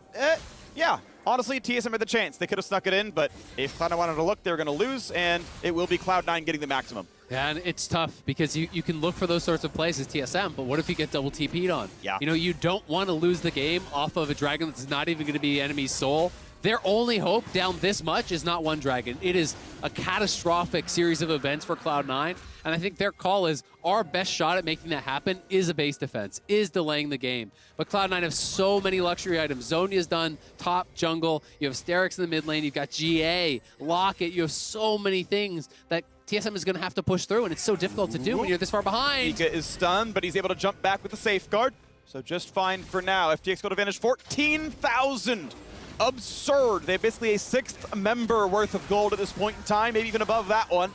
yeah, honestly, TSM had the chance. They could have snuck it in, but if Cloud9 wanted to look, they were going to lose, and it will be Cloud9 getting the maximum. Yeah, and it's tough because you can look for those sorts of plays as TSM, but what if you get double TP'd on? Yeah. You know, you don't want to lose the game off of a Dragon that's not even going to be enemy soul. Their only hope down this much is not one Dragon. It is a catastrophic series of events for Cloud9, and I think their call is our best shot at making that happen is a base defense, is delaying the game. But Cloud9 have so many luxury items. Zhonya's done top jungle. You have Sterix in the mid lane. You've got GA, Locket. You have so many things that TSM is going to have to push through, and it's so difficult to do when you're this far behind. Mika is stunned, but he's able to jump back with the safeguard, so just fine for now. FTX gold advantage, 14,000. Absurd. They have basically a 6th member worth of gold at this point in time, maybe even above that one.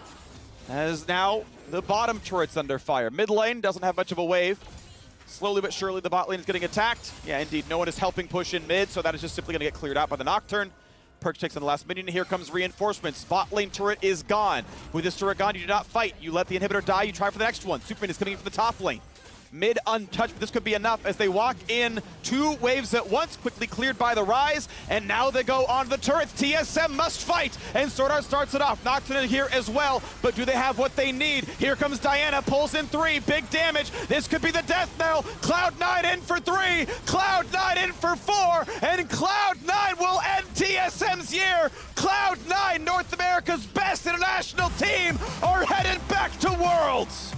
As now the bottom turret's under fire. Mid lane doesn't have much of a wave. Slowly but surely the bot lane is getting attacked. Yeah, indeed, no one is helping push in mid, so that is just simply going to get cleared out by the Nocturne. Perch takes on the last minion, and here comes reinforcements. Bot lane turret is gone. With this turret gone, you do not fight. You let the inhibitor die, you try for the next one. Superman is coming in from the top lane. Mid untouched, but this could be enough as they walk in 2 waves at once, quickly cleared by the Rise, and now they go on the turrets. TSM must fight, and Swordart starts it off. Nocturne in here as well, but do they have what they need? Here comes Diana, pulls in 3, big damage. This could be the death knell. Cloud9 in for 3, Cloud9 in for 4, and Cloud9 will end TSM's year. Cloud9, North America's best international team, are headed back to Worlds.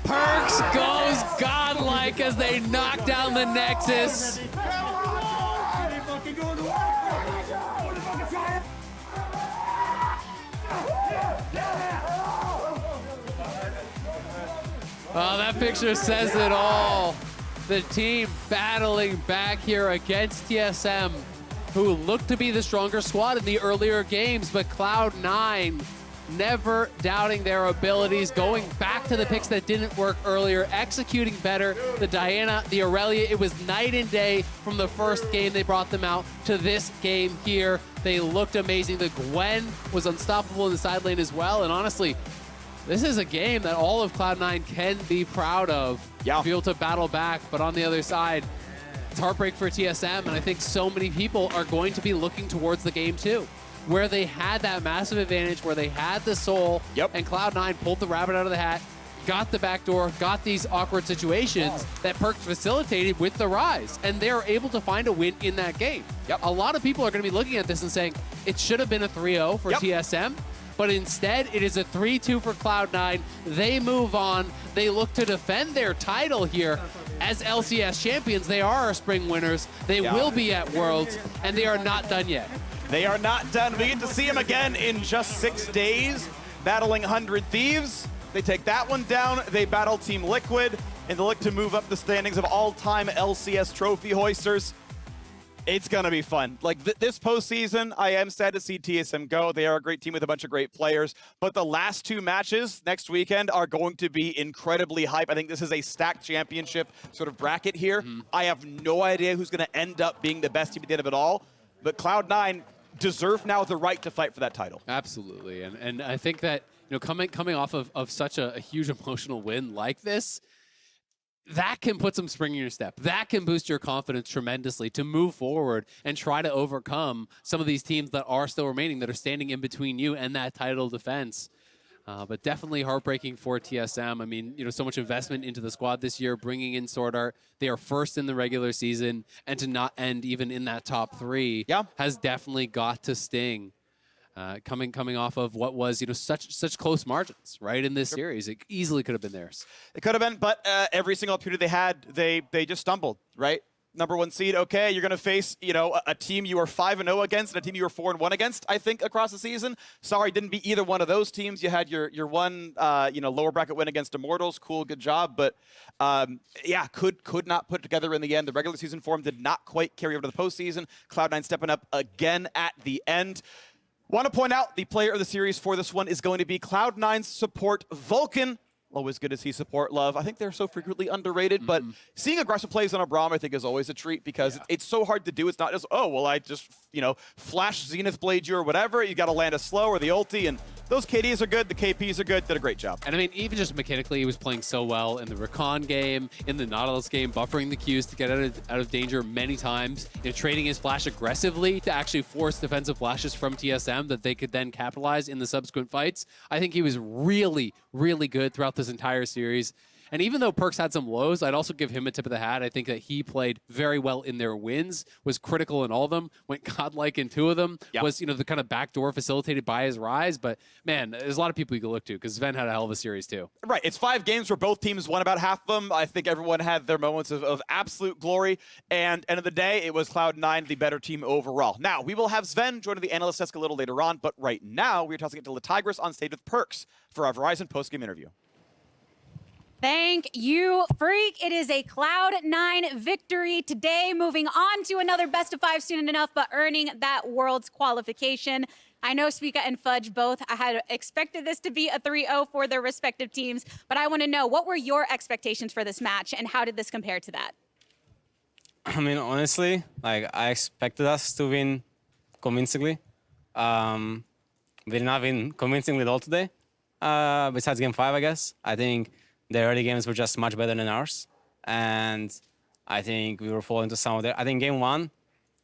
Perks goes godlike as they knock down the Nexus. Oh, that picture says it all. The team battling back here against TSM, who looked to be the stronger squad in the earlier games, but Cloud9 never doubting their abilities, going back to the picks that didn't work earlier, executing better. The Diana, the Aurelia, it was night and day from the first game they brought them out to this game here. They looked amazing. The Gwen was unstoppable in the side lane as well, and honestly, this is a game that all of Cloud9 can be proud of. Yeah. Be able to battle back, but on the other side, it's heartbreak for TSM, and I think so many people are going to be looking towards the game too, where they had that massive advantage, where they had the soul, and Cloud9 pulled the rabbit out of the hat, got the backdoor, got these awkward situations that Perks facilitated with the Rise, and they're able to find a win in that game. A lot of people are going to be looking at this and saying, it should have been a 3-0 for TSM, but instead it is a 3-2 for Cloud9. They move on. They look to defend their title here. As LCS champions, they are our spring winners. They will be at Worlds, and they are not done yet. They are not done. We get to see him again in just 6 days, battling 100 Thieves. They take that one down. They battle Team Liquid, and they look to move up the standings of all-time LCS trophy hoisters. It's going to be fun. Like, this postseason, I am sad to see TSM go. They are a great team with a bunch of great players, but the last 2 matches next weekend are going to be incredibly hype. I think this is a stacked championship sort of bracket here. I have no idea who's going to end up being the best team at the end of it all, but Cloud9 deserve now the right to fight for that title. Absolutely, and I think that, you know, coming off of such a huge emotional win like this, that can put some spring in your step. That can boost your confidence tremendously to move forward and try to overcome some of these teams that are still remaining, that are standing in between you and that title defense. But definitely heartbreaking for TSM. I mean, you know, so much investment into the squad this year, bringing in Swordart. They are first in the regular season, and to not end even in that top 3 has definitely got to sting. coming off of what was such close margins right in this series. It easily could have been theirs. It could have been, but every single opportunity they had, they just stumbled, right? #1 seed, okay, you're going to face, a team you were 5-0 against and a team you were 4-1 against, I think, across the season. Sorry, didn't beat either one of those teams. You had your one, lower bracket win against Immortals. Cool, good job. But, could not put it together in the end. The regular season form did not quite carry over to the postseason. Cloud9 stepping up again at the end. Want to point out the player of the series for this one is going to be Cloud9's support, Vulcan. Always good to see support love. I think they're so frequently underrated, but seeing aggressive plays on a Braum, I think, is always a treat because it's so hard to do. It's not just, I just, flash Zenith Blade you or whatever. You got to land a slow or the ulti, and those KDs are good. The KPs are good. Did a great job. And I mean, even just mechanically, he was playing so well in the Recon game, in the Nautilus game, buffering the Qs to get out of danger many times, trading his flash aggressively to actually force defensive flashes from TSM that they could then capitalize in the subsequent fights. I think he was really, really good throughout this entire series. And even though Perks had some lows, I'd also give him a tip of the hat. I think that he played very well in their wins, was critical in all of them, went godlike in 2 of them, was, the kind of backdoor facilitated by his rise. But, man, there's a lot of people you could look to because Sven had a hell of a series, too. Right. It's 5 games where both teams won about half of them. I think everyone had their moments of absolute glory. And end of the day, it was Cloud9, the better team overall. Now, we will have Sven joining the analyst desk a little later on. But right now, we're tossing it to Tigris on stage with Perks for our Verizon postgame interview. Thank you, Freak. It is a Cloud9 victory today, moving on to another best of 5 soon enough, but earning that Worlds qualification. I know Spica and Fudge both had expected this to be a 3-0 for their respective teams, but I want to know, what were your expectations for this match, and how did this compare to that? I mean, honestly, I expected us to win convincingly. We did not win convincingly at all today, besides Game 5, I guess. I think the early games were just much better than ours. And I think we were falling into some of their... I think Game 1,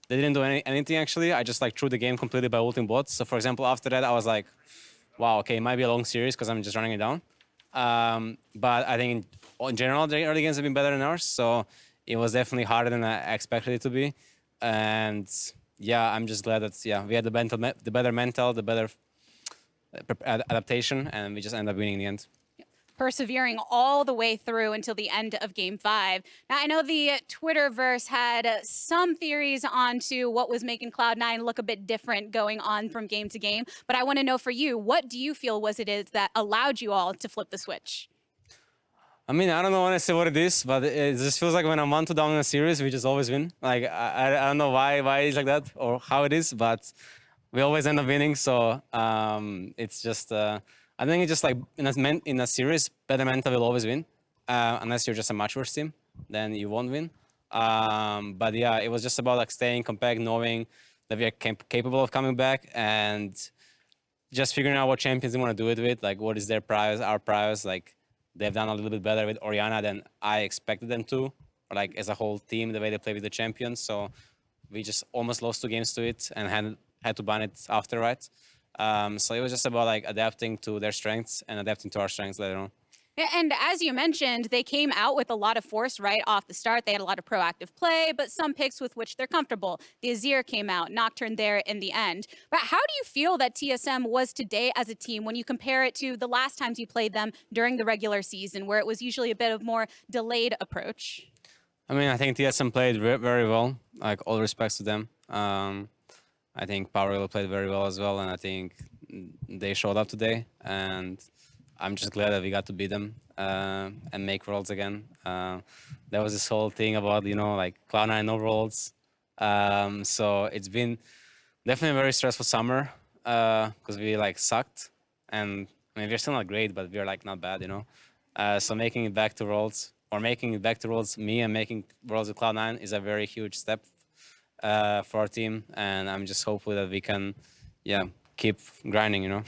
they didn't do anything, actually. I just, threw the game completely by ulting bots. So, for example, after that, I was like, wow, okay, it might be a long series because I'm just running it down. But I think, in general, the early games have been better than ours. So it was definitely harder than I expected it to be. And, yeah, I'm just glad that, we had the better mental, the better adaptation, and we just ended up winning in the end. Persevering all the way through until the end of Game 5. Now, I know the Twitterverse had some theories onto what was making Cloud9 look a bit different going on from game to game, but I want to know for you, what do you feel was it is that allowed you all to flip the switch? I mean, I don't know honestly what it is, but it just feels like when I'm 1-2 down in a series, we just always win. I don't know why it's like that or how it is, but we always end up winning, so it's just... I think it's just in a series, better mental will always win. Unless you're just a much worse team, then you won't win. But yeah, it was just about staying compact, knowing that we are capable of coming back, and just figuring out what champions they want to do it with. What is their priors, our priors. They've done a little bit better with Orianna than I expected them to, or as a whole team, the way they play with the champions. So we just almost lost 2 games to it and had to ban it after, right? So it was just about adapting to their strengths and adapting to our strengths later on. And as you mentioned, they came out with a lot of force right off the start. They had a lot of proactive play, but some picks with which they're comfortable. The Azir came out, Nocturne there in the end. But how do you feel that TSM was today as a team when you compare it to the last times you played them during the regular season, where it was usually a bit of more delayed approach? I mean, I think TSM played very well, all respects to them. I think Power played very well as well, and I think they showed up today, and I'm just glad that we got to beat them and make Worlds again. There was this whole thing about, Cloud9 no Worlds. So it's been definitely a very stressful summer because we, sucked. And, I mean, we're still not great, but we're, not bad, So making it back to Worlds, me and making Worlds with Cloud9 is a very huge step for our team, and I'm just hopeful that we can, keep grinding,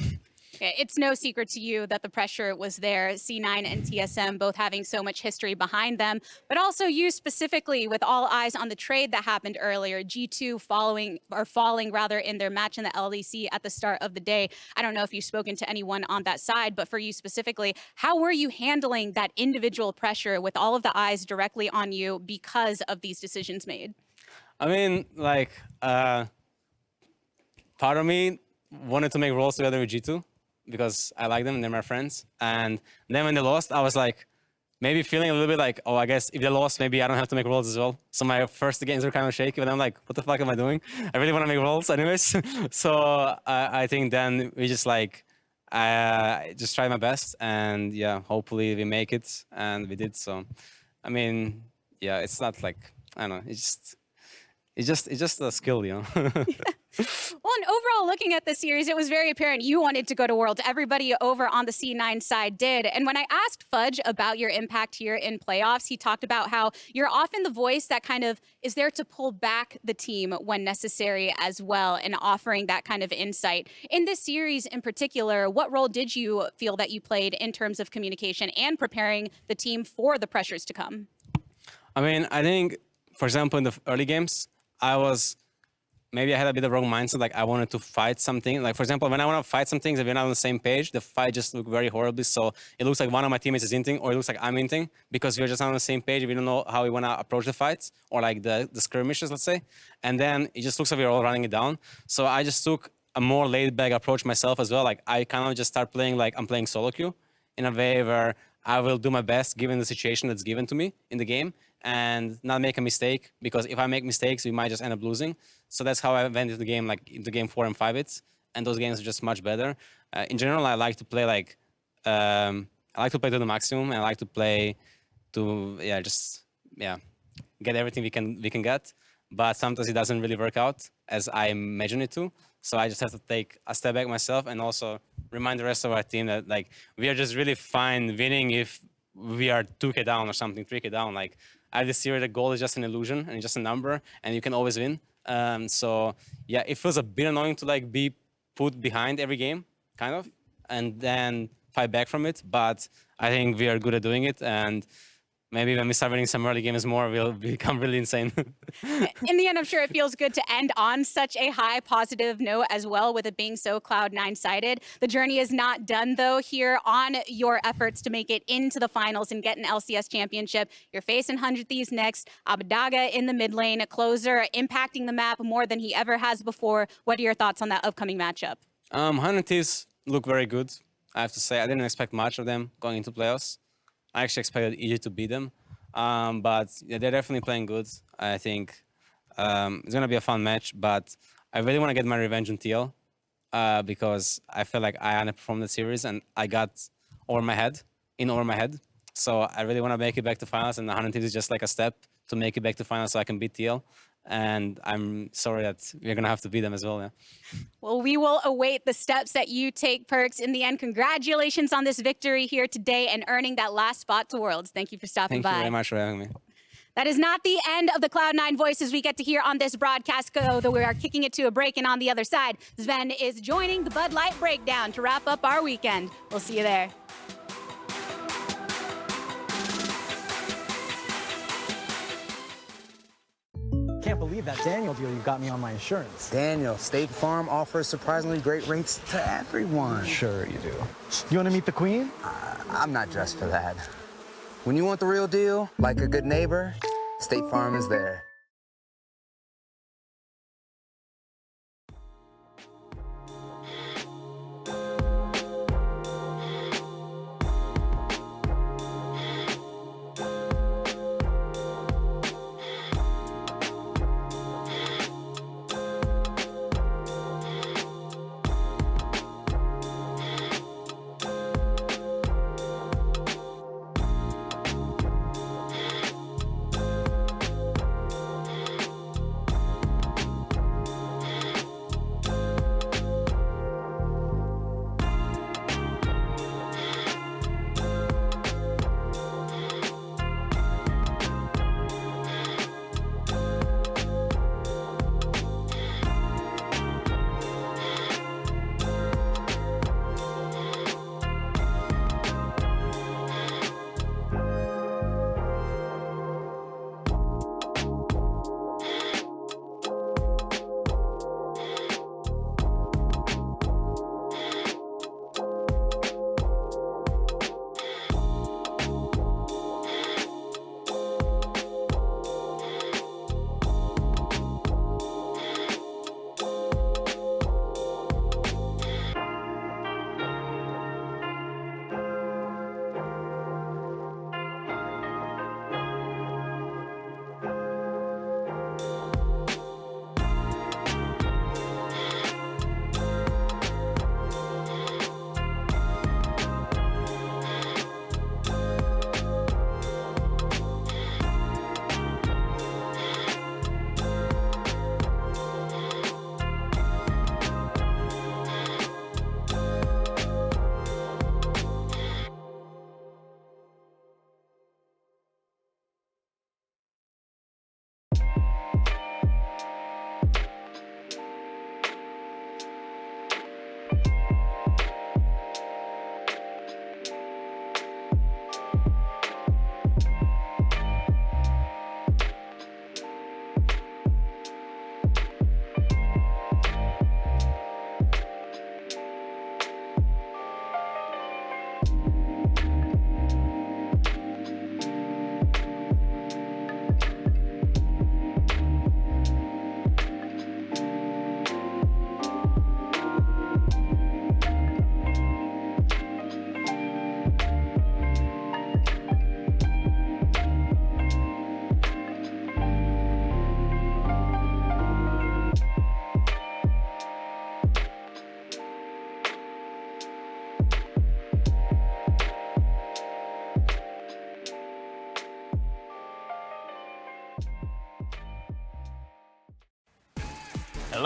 It's no secret to you that the pressure was there, C9 and TSM both having so much history behind them, but also you specifically with all eyes on the trade that happened earlier, G2 falling in their match in the LEC at the start of the day. I don't know if you've spoken to anyone on that side, but for you specifically, how were you handling that individual pressure with all of the eyes directly on you because of these decisions made? I mean, part of me wanted to make roles together with G2 because I like them and they're my friends. And then when they lost, I was like, maybe feeling a little bit like, oh, I guess if they lost, maybe I don't have to make roles as well. So my first games were kind of shaky, but I'm like, what the fuck am I doing? I really want to make roles anyways. So I think then we just like, I just tried my best, and yeah, hopefully we make it, and we did. So, I mean, yeah, it's not like, I don't know, it's just a skill, you know. Well, and overall, looking at the series, it was very apparent you wanted to go to Worlds. Everybody over on the C9 side did. And when I asked Fudge about your impact here in playoffs, he talked about how you're often the voice that kind of is there to pull back the team when necessary as well, and offering that kind of insight. In this series in particular, what role did you feel that you played in terms of communication and preparing the team for the pressures to come? I mean, I think, for example, in the early games, maybe I had a bit of wrong mindset. Like I wanted to fight something. Like for example, when I want to fight some things, if we're not on the same page, the fight just looks very horribly. So it looks like one of my teammates is inting, or it looks like I'm inting, because we're just not on the same page. We don't know how we want to approach the fights, or like the skirmishes, let's say. And then it just looks like we're all running it down. So I just took a more laid-back approach myself as well. Like I kind of just start playing like I'm playing solo queue, in a way where I will do my best given the situation that's given to me in the game, and not make a mistake, because if I make mistakes, we might just end up losing. So that's how I went into the game, like into game 4 and 5 and those games are just much better. In general, I like to play like, I like to play to the maximum, and I like to play to, get everything we can get. But sometimes it doesn't really work out as I imagine it to. So I just have to take a step back myself, and also remind the rest of our team that like we are just really fine winning if we are 2K down or something, 3K down. Like I have this theory that goal is just an illusion and just a number, and you can always win. So yeah, it feels a bit annoying to like be put behind every game, kind of, and then fight back from it. But I think we are good at doing it, and maybe when we start winning some early games more, we'll become really insane. In the end, I'm sure it feels good to end on such a high positive note as well, with it being so Cloud9 sided. The journey is not done, though, here on your efforts to make it into the finals and get an LCS championship. You're facing 100 Thieves next. Abadaga in the mid lane, a closer impacting the map more than he ever has before. What are your thoughts on that upcoming matchup? 100 Thieves look very good, I have to say. I didn't expect much of them going into playoffs. I actually expected EG to beat them, but yeah, they're definitely playing good. I think it's going to be a fun match, but I really want to get my revenge on TL because I feel like I underperformed the series and I got over my head. So I really want to make it back to finals, and the 100 is just like a step to make it back to finals so I can beat TL. And I'm sorry that we're going to have to beat them as well. Yeah. Well, we will await the steps that you take, Perks. In the end, congratulations on this victory here today and earning that last spot to Worlds. Thank you for stopping by. Thank you very much for having me. That is not the end of the Cloud9 voices we get to hear on this broadcast, though we are kicking it to a break. And on the other side, Sven is joining the Bud Light breakdown to wrap up our weekend. We'll see you there. Can't believe that Daniel deal you got me on my insurance. Daniel, State Farm offers surprisingly great rates to everyone. Sure you do. You want to meet the queen? I'm not dressed for that. When you want the real deal, like a good neighbor, State Farm is there.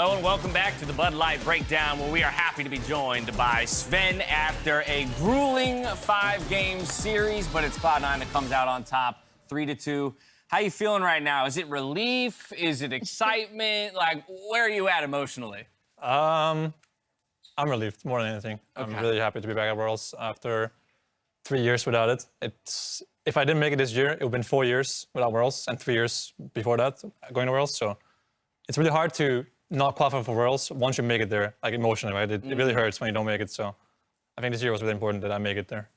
Hello and welcome back to the Bud Light Breakdown, where we are happy to be joined by Sven after a grueling 5-game series, but it's Cloud9 that comes out on top, 3-2. How you feeling right now? Is it relief? Is it excitement? Like, where are you at emotionally? I'm relieved more than anything. Okay. I'm really happy to be back at Worlds after 3 years without it. If I didn't make it this year, it would have been 4 years without Worlds and 3 years before that going to Worlds. So it's really hard to not qualify for Worlds once you make it there, like emotionally, right? It really hurts when you don't make it. So I think this year was really important that I make it there.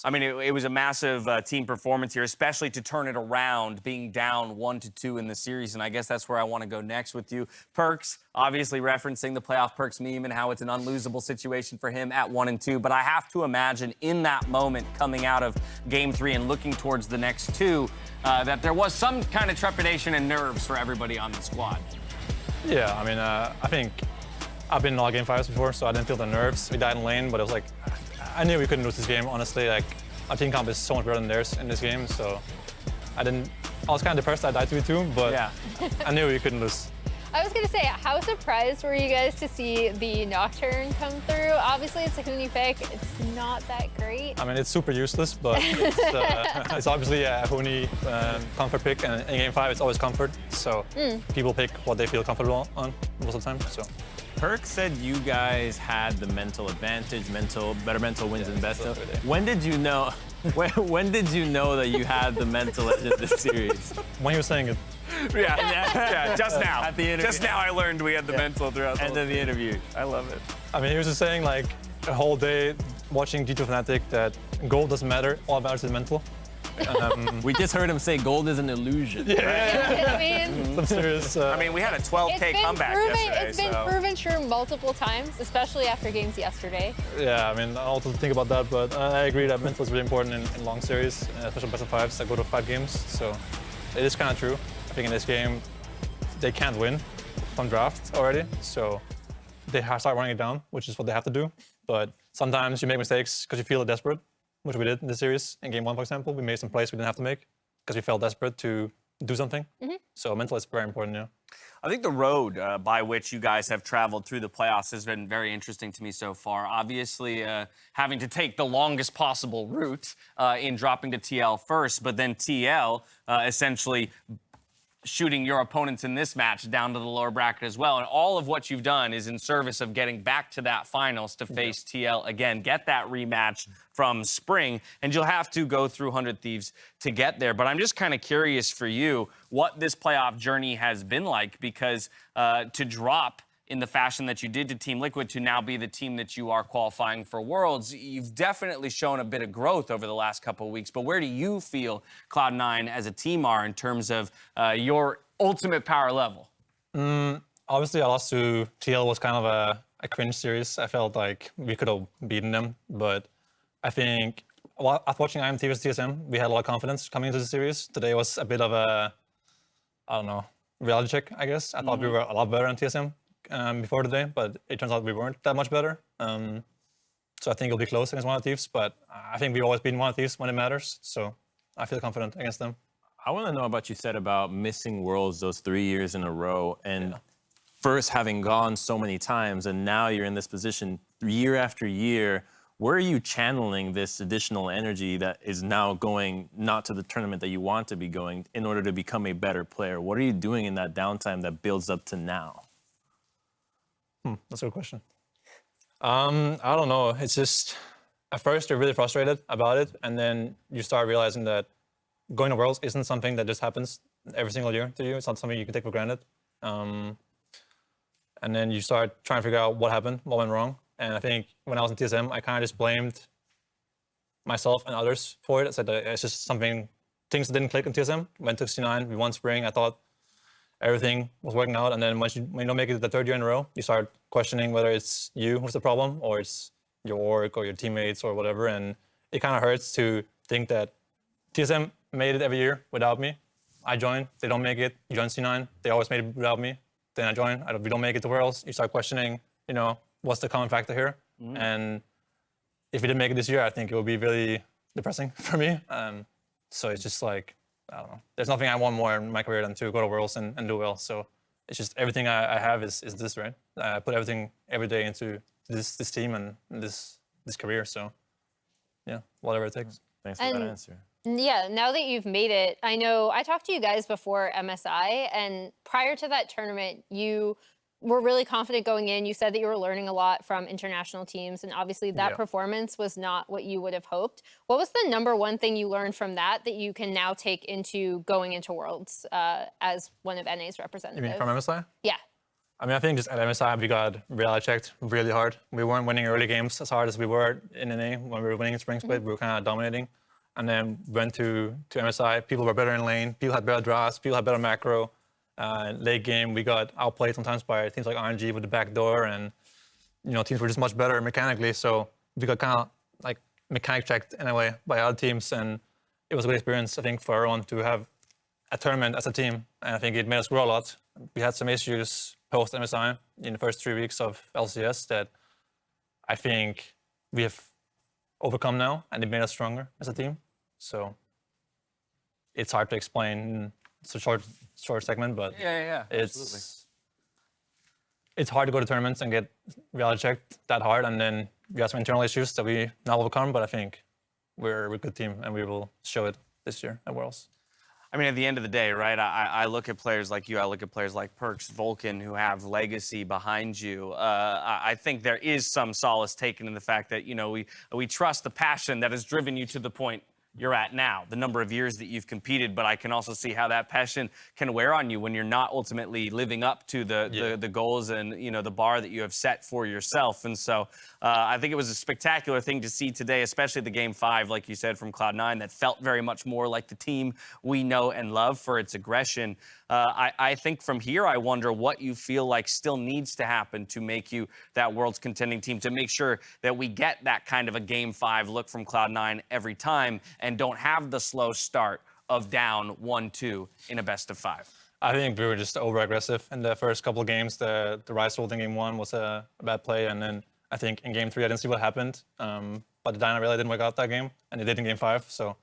I mean, it was a massive team performance here, especially to turn it around, being down 1-2 in the series. And I guess that's where I want to go next with you. Perks, obviously referencing the playoff Perks meme and how it's an unlosable situation for him at 1-2. But I have to imagine in that moment coming out of Game 3 and looking towards the next 2, that there was some kind of trepidation and nerves for everybody on the squad. Yeah, I mean, I think I've been in all Game 5s before, so I didn't feel the nerves. We died in lane, but it was like, I knew we couldn't lose this game, honestly. Like, our team comp is so much better than theirs in this game, so I was kind of depressed I died 2-2, but yeah. I knew we couldn't lose. I was going to say, how surprised were you guys to see the Nocturne come through? Obviously, it's a Huni pick. It's not that great. I mean, it's super useless, but it's obviously a Huni comfort pick, and in Game 5, it's always comfort. So people pick what they feel comfortable on most of the time. So. Perk said you guys had the mental advantage, better mental wins than best of. When did you know? When did you know that you had the mental edge in this series? When you were saying it. Yeah, just now. At the interview. Just now I learned we had the mental throughout the end of the interview. I love it. I mean, he was just saying like a whole day watching G2 Fnatic that gold doesn't matter, all about is mental. We just heard him say gold is an illusion. I mean, Some serious. I mean, we had a 12K comeback yesterday. It's been proven true multiple times, especially after games yesterday. Yeah, I mean, I also think about that, but I agree that mental is really important in long series, especially best of 5s that go to 5 games. So it is kind of true. I think in this game, they can't win from draft already, so they start running it down, which is what they have to do. But sometimes you make mistakes because you feel desperate, which we did in this series. In Game 1, for example, we made some plays we didn't have to make because we felt desperate to do something. So mental is very important, yeah. I think the road by which you guys have traveled through the playoffs has been very interesting to me so far. Obviously, having to take the longest possible route in dropping to TL first, but then TL essentially shooting your opponents in this match down to the lower bracket as well. And all of what you've done is in service of getting back to that finals to face TL again, get that rematch from spring, and you'll have to go through 100 Thieves to get there. But I'm just kind of curious for you what this playoff journey has been like, because to drop in the fashion that you did to Team Liquid to now be the team that you are qualifying for Worlds, you've definitely shown a bit of growth over the last couple of weeks. But where do you feel Cloud9 as a team are in terms of your ultimate power level? Obviously, I lost to TL was kind of a cringe series. I felt like we could have beaten them, but I think after watching IMT versus TSM, we had a lot of confidence coming into the series. Today was a bit of a, I don't know, reality check, I guess. I thought we were a lot better than TSM. Before today, but it turns out we weren't that much better. So I think it'll be close against One of Thieves, but I think we've always been One of Thieves when it matters, so I feel confident against them. I want to know about you said about missing Worlds those 3 years in a row, and first having gone so many times, and now you're in this position year after year. Where are you channeling this additional energy that is now going not to the tournament that you want to be going in order to become a better player? What are you doing in that downtime that builds up to now? That's a good question. I don't know. It's just, at first you're really frustrated about it, and then you start realizing that going to Worlds isn't something that just happens every single year to you. It's not something you can take for granted. And then you start trying to figure out what happened, what went wrong. And I think when I was in TSM, I kind of just blamed myself and others for it. I said that it's just something, things didn't click in TSM. Went to C9, we won spring. I thought everything was working out, and then when you don't make it the 3rd year in a row, you start questioning whether it's you who's the problem or it's your org or your teammates or whatever, and it kind of hurts to think that TSM made it every year without me. I joined, they don't make it, you join C9, they always made it without me, then I join, we don't make it to Worlds, you start questioning, you know, what's the common factor here? And if we didn't make it this year, I think it would be really depressing for me. So it's just like, I don't know. There's nothing I want more in my career than to go to Worlds and do well. So it's just everything I have is this, right? I put everything every day into this team and this career. So yeah, whatever it takes. Thanks for that And- answer. Yeah, now that you've made it, I know I talked to you guys before MSI, and prior to that tournament, you were really confident going in. You said that you were learning a lot from international teams, and obviously that Yeah. performance was not what you would have hoped. What was the number one thing you learned from that you can now take into going into Worlds as one of NA's You representatives? mean from MSI? Yeah. I mean, I think just at MSI, we got reality checked really hard. We weren't winning early games as hard as we were in NA. When we were winning Spring Split, we were kind of dominating. And then went to MSI. People were better in lane. People had better draws. People had better macro. Late game, we got outplayed sometimes by teams like RNG with the back door. And, teams were just much better mechanically. So we got kind of like mechanic checked in a way by other teams. And it was a good experience, I think, for everyone to have a tournament as a team. And I think it made us grow a lot. We had some issues post MSI in the first 3 weeks of LCS that I think we have overcome now, and it made us stronger as a team. So it's hard to explain in it's a short segment, but Yeah, absolutely. It's hard to go to tournaments and get reality checked that hard, and then we have some internal issues that we now overcome. But I think we're a good team, and we will show it this year at Worlds. I mean, at the end of the day, right, I look at players like you, I look at players like Perks, Vulcan, who have legacy behind you. I think there is some solace taken in the fact that, we trust the passion that has driven you to the point you're at now, the number of years that you've competed, but I can also see how that passion can wear on you when you're not ultimately living up to the goals and, the bar that you have set for yourself. And so I think it was a spectacular thing to see today, especially the Game 5, like you said, from Cloud9, that felt very much more like the team we know and love for its aggression. I think from here, I wonder what you feel like still needs to happen to make you that World's contending team, to make sure that we get that kind of a Game 5 look from Cloud9 every time and don't have the slow start of down 1-2 in a best of 5. I think we were just over-aggressive in the first couple of games. The Rise ult in Game 1 was a bad play, and then I think in Game 3 I didn't see what happened, but the Dyna really didn't work out that game, and it did in Game 5, so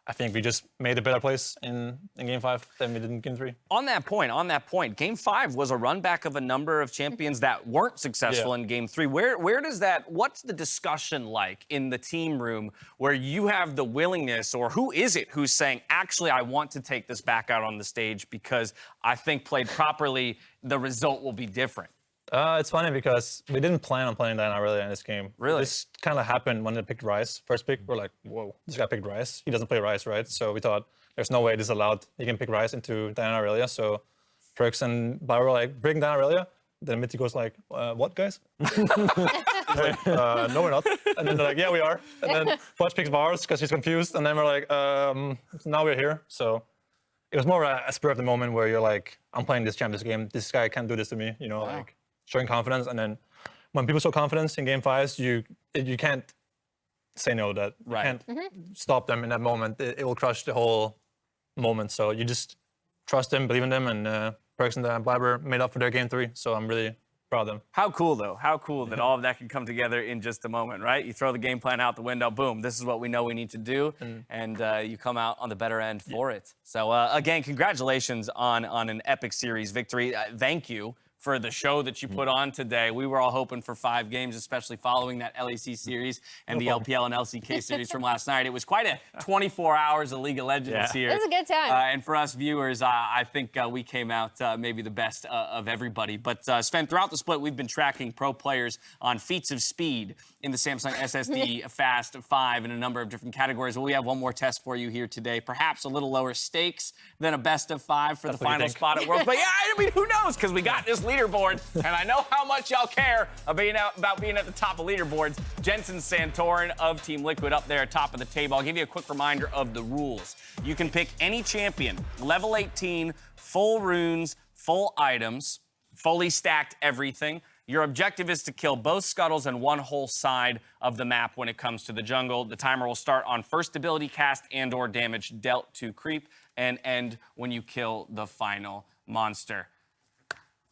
I think we just made a better place in Game 5 than we did in Game 3. On that point, Game 5 was a run back of a number of champions that weren't successful in Game 3. Where does what's the discussion like in the team room where you have the willingness, or who is it who's saying, actually, I want to take this back out on the stage because I think played properly, the result will be different? It's funny because we didn't plan on playing Dyna really in this game. Really? This kind of happened when they picked Rise. First pick, we're like, whoa, this guy picked Rise. He doesn't play Rise, right? So we thought, there's no way this is allowed. He can pick Rise into Dyna Aurelia. So Perks and Bar were like, bring Dyna Aurelia. Then Mitty goes like, what, guys? Like, no, we're not. And then they're like, yeah, we are. And then Fudge picks Bars because he's confused. And then we're like, now we're here. So it was more a spur of the moment where you're like, I'm playing this Champions game. This guy can't do this to me, like showing confidence. And then when people show confidence in Game 5s, you can't say no to that. Right. You can't stop them in that moment. It will crush the whole moment. So you just trust them, believe in them, and Perks and Blabber made up for their Game 3. So I'm really proud of them. How cool, though. How cool that all of that can come together in just a moment, right? You throw the game plan out the window, boom, this is what we know we need to do, and you come out on the better end for it. So, again, congratulations on an epic series victory. Thank you for the show that you put on today. We were all hoping for 5 games, especially following that LEC series and the LPL and LCK series from last night. It was quite a 24 hours of League of Legends here. It was a good time. And for us viewers, I think we came out maybe the best of everybody. But Sven, throughout the split, we've been tracking pro players on feats of speed in the Samsung SSD Fast 5 in a number of different categories. Well, we have one more test for you here today. Perhaps a little lower stakes than a best of 5 for the final spot at Worlds. But yeah, I mean, who knows? Because we got this leaderboard, and I know how much y'all care about being at the top of leaderboards. Jensen Santorin of Team Liquid up there at top of the table. I'll give you a quick reminder of the rules. You can pick any champion, level 18, full runes, full items, fully stacked everything. Your objective is to kill both scuttles and one whole side of the map when it comes to the jungle. The timer will start on first ability cast and/or damage dealt to creep and end when you kill the final monster.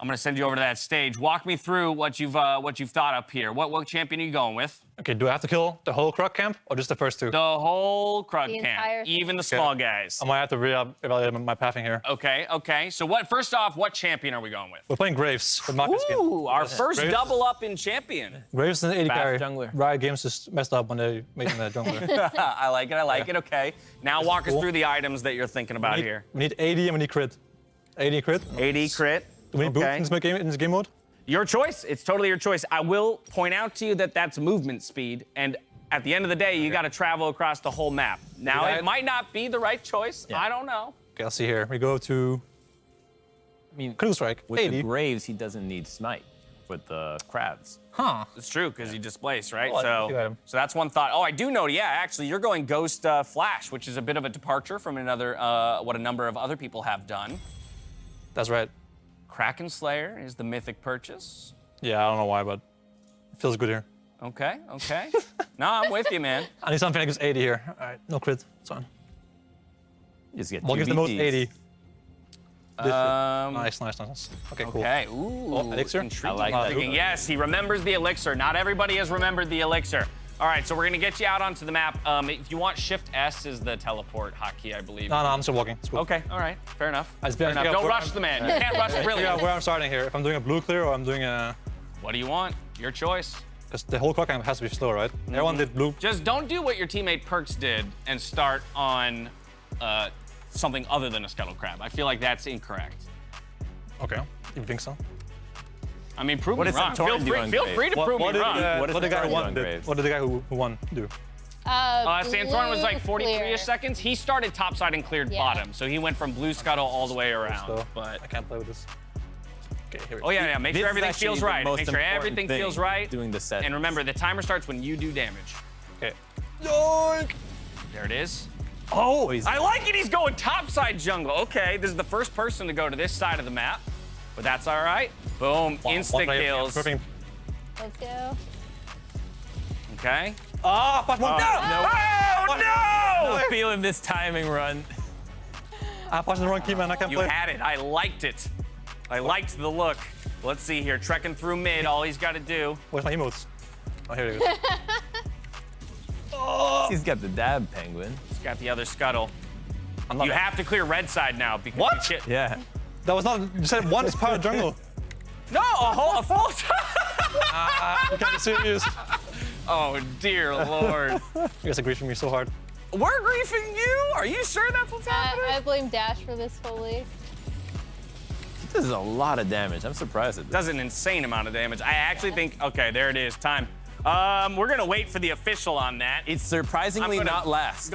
I'm going to send you over to that stage. Walk me through what you've thought up here. What champion are you going with? Okay, do I have to kill the whole Krug camp or just the first two? The whole Krug The camp, entire even the small guys. I might have to re-evaluate my pathing here. Okay. So first off, what champion are we going with? We're playing Graves with Marcus. Ooh, our first Graves. double up in champion. Graves is an 80 Fast carry. jungler. Riot Games just messed up when they made him a jungler. I like it. Okay. Now walk us through the items that you're thinking about here. We need 80 and we need crit. 80 crit. 80 crit. Do we need boot in this game mode? Your choice. It's totally your choice. I will point out to you that that's movement speed, and at the end of the day, you got to travel across the whole map. Now, it might not be the right choice. Yeah. I don't know. Okay, let's see here. We go to I mean, Critical Strike. with 80. the Graves, he doesn't need Smite with the crabs. Huh. It's true, because you displace, right? Well, I see So that's one thought. Oh, I do know, yeah, actually, you're going Ghost Flash, which is a bit of a departure from another, what a number of other people have done. That's right. Kraken Slayer is the mythic purchase. Yeah, I don't know why, but it feels good here. Okay. No, I'm with you, man. I need something that gives 80 here. All right, no crit. It's fine. Just get What gives the most 80? Nice. Okay, cool. Okay, ooh. Oh, elixir? Intriguing. I like that. Intriguing. Yes, he remembers the elixir. Not everybody has remembered the elixir. All right, so we're gonna get you out onto the map. If you want, Shift S is the teleport hotkey, I believe. No, I'm still walking. It's cool. Okay, all right, fair enough. Fair enough. Don't rush the man. You can't rush Yeah, brilliant. where I'm starting here. If I'm doing a blue clear or I'm doing a... What do you want? Your choice. Because the whole clock camp has to be slow, right? Everyone did blue. Just don't do what your teammate Perks did and start on something other than a Scuttle Crab. I feel like that's incorrect. Okay, you think so? I mean, prove What me is wrong. Santorin Feel doing, free to prove me wrong. What is the guy Santorin who won doing, did? Graves? What did the guy who won do? Santorin was like Blue 43-ish clear. seconds. He started topside and cleared Yeah. bottom, so he went from blue Scuttle all the way around. So, But I can't play with this. Okay, here we go. oh yeah, make This sure is everything actually feels the right. most Make sure important everything thing, feels right. doing the settings. And remember, the timer starts when you do damage. Okay. There it is. Oh, I like it. He's going topside jungle. Okay, this is the first person to go to this side of the map, but that's all right. Boom, instant kills. Perfect. Let's go. Okay. Ah, fuck, one. Oh no! I'm feeling this timing run. I'm pushing the wrong key, man. I can't You play. had it. I liked it. I liked the look. Let's see here. Trekking through mid. All he's got to do. Where's my emotes? Oh, here it is. He's got the dab penguin. He's got the other Scuttle. I'm not You have to clear red side now because What? you shit. Yeah. That was not. You said one is part of jungle. No, a full time. You can't be serious. Oh dear Lord. You guys are griefing me so hard. We're griefing you? Are you sure that's what's happening? I blame Dash for this fully. This is a lot of damage. I'm surprised at this. Does an insane amount of damage. I actually think, okay, there it is, time. We're gonna wait for the official on that. It's surprisingly not last.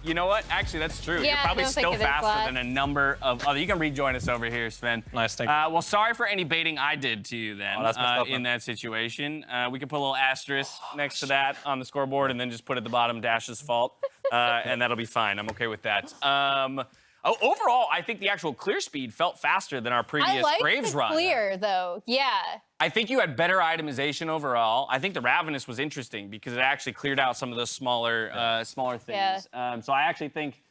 You know what? Actually, that's true. Yeah, You're I probably don't think still it is faster last. than a number of other. You can rejoin us over here, Sven. Nice, thank you. Well, sorry for any baiting I did to you then Oh, that's messed up, in man. that situation. We can put a little asterisk next to that on the scoreboard and then just put at the bottom Dash's fault, and that'll be fine. I'm okay with that. Overall, I think the actual clear speed felt faster than our I previous like Graves the run. clear, though. Yeah. I think you had better itemization overall. I think the Ravenous was interesting because it actually cleared out some of those smaller things. So I actually think,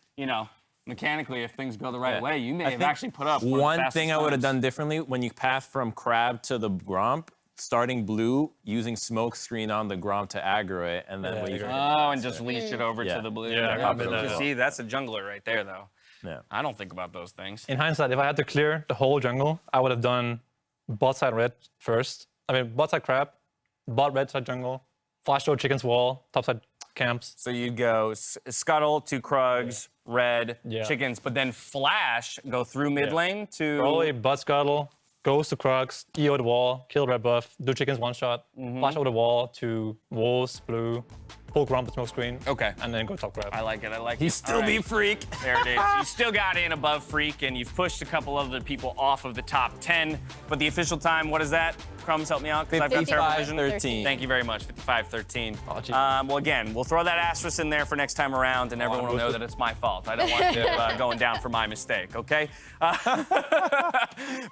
mechanically, if things go the right way, you may have actually put up One thing I would have done differently when you path from Crab to the Gromp, starting blue, using smoke screen on the Gromp to aggro it, and then when you and just leash it over Yeah. to the blue. Yeah, You see, that's a jungler right there, though. Yeah. I don't think about those things. In hindsight, if I had to clear the whole jungle, I would have done bot side red first. I mean, bot side crab, bot red side jungle, flash throw chicken's wall, top side camps. So you'd go Scuttle to Krugs, red, Yeah. chickens, but then Flash, go through mid lane to... Probably bot scuttle, goes to Krugs, EO the wall, kill red buff, do chickens one shot, flash over the wall to wolves, blue, pull Gromp with smoke screen. Okay. And then go top grab. I like it, I like it. He's still All right. be freak. There it is. You still got in above Freak, and you've pushed a couple other people off of the top 10. But the official time, what is that? Crumbs, help me out, because I've got terrible vision. 55-13. Thank you very much, 55-13. Oh, geez. Well, again, we'll throw that asterisk in there for next time around, and everyone will know that it's my fault. I don't want you going down for my mistake, okay?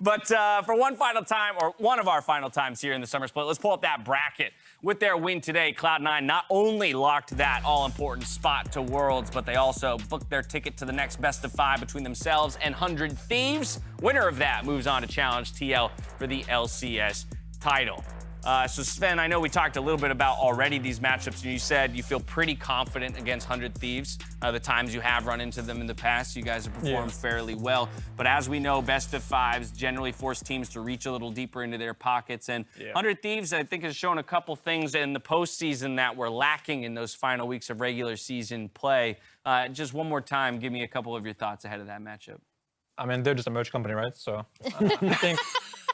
But for one final time, or one of our final times here in the Summer Split, let's pull up that bracket. With their win today, Cloud9 not only only locked that all-important spot to Worlds, but they also booked their ticket to the next best of 5 between themselves and 100 Thieves. Winner of that moves on to challenge TL for the LCS title. So Sven, I know we talked a little bit about already these matchups, and you said you feel pretty confident against 100 Thieves. The times you have run into them in the past, you guys have performed fairly well. But as we know, best of 5s generally force teams to reach a little deeper into their pockets. And 100 Thieves, I think, has shown a couple things in the postseason that were lacking in those final weeks of regular season play. Just one more time, give me a couple of your thoughts ahead of that matchup. I mean, they're just a merch company, right? So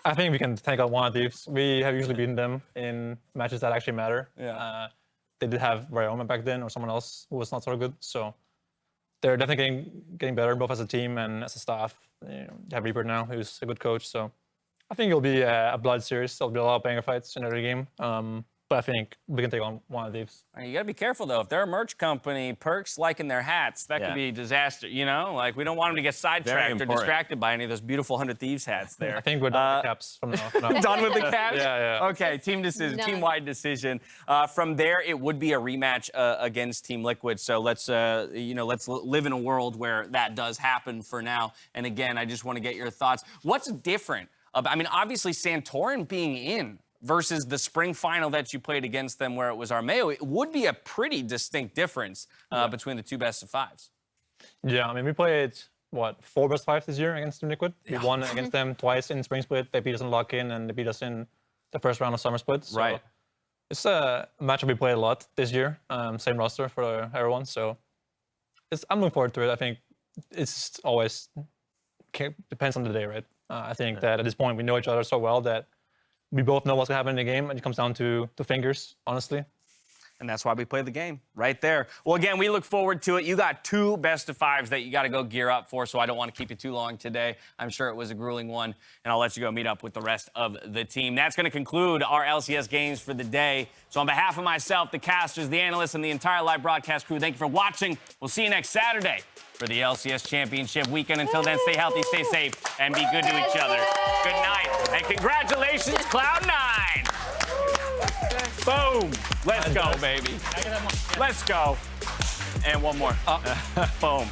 I think we can take out 100 Thieves. We have usually beaten them in matches that actually matter. They did have Ryoma back then or someone else who was not so good. So they're definitely getting better both as a team and as a staff. You have Reaper now, who's a good coach. So I think it'll be a blood series. There'll be a lot of banger fights in every game. But I think we can take on 100 Thieves. You got to be careful, though. If they're a merch company, Perks liking their hats, that could be a disaster, you know? Like, we don't want them to get sidetracked or distracted by any of those beautiful 100 Thieves hats there. I think we're done with the caps from now on. Done with the caps? Yeah. Okay, team decision, team-wide decision. From there, it would be a rematch against Team Liquid. So let's live in a world where that does happen for now. And again, I just want to get your thoughts. What's different? I mean, obviously, Santorin being in versus the spring final that you played against them where it was Armeo, it would be a pretty distinct difference between the two best of 5s. Yeah, I mean, we played, 4 best of 5s this year against Team Liquid. We won against them twice in Spring Split. They beat us in lock-in, and they beat us in the first round of Summer Split. So it's a matchup we played a lot this year. Same roster for everyone, so I'm looking forward to it. I think it's always depends on the day, right? I think that at this point, we know each other so well that we both know what's going to happen in the game, and it comes down to fingers, honestly. And that's why we play the game right there. Well, again, we look forward to it. You got 2 best of 5s that you got to go gear up for, so I don't want to keep you too long today. I'm sure it was a grueling one, and I'll let you go meet up with the rest of the team. That's going to conclude our LCS games for the day. So on behalf of myself, the casters, the analysts, and the entire live broadcast crew, thank you for watching. We'll see you next Saturday for the LCS Championship weekend. Until then, stay healthy, stay safe, and be good to each other. Good night, and congratulations, Cloud9! Boom! Let's go, baby. Let's go. And one more. Boom.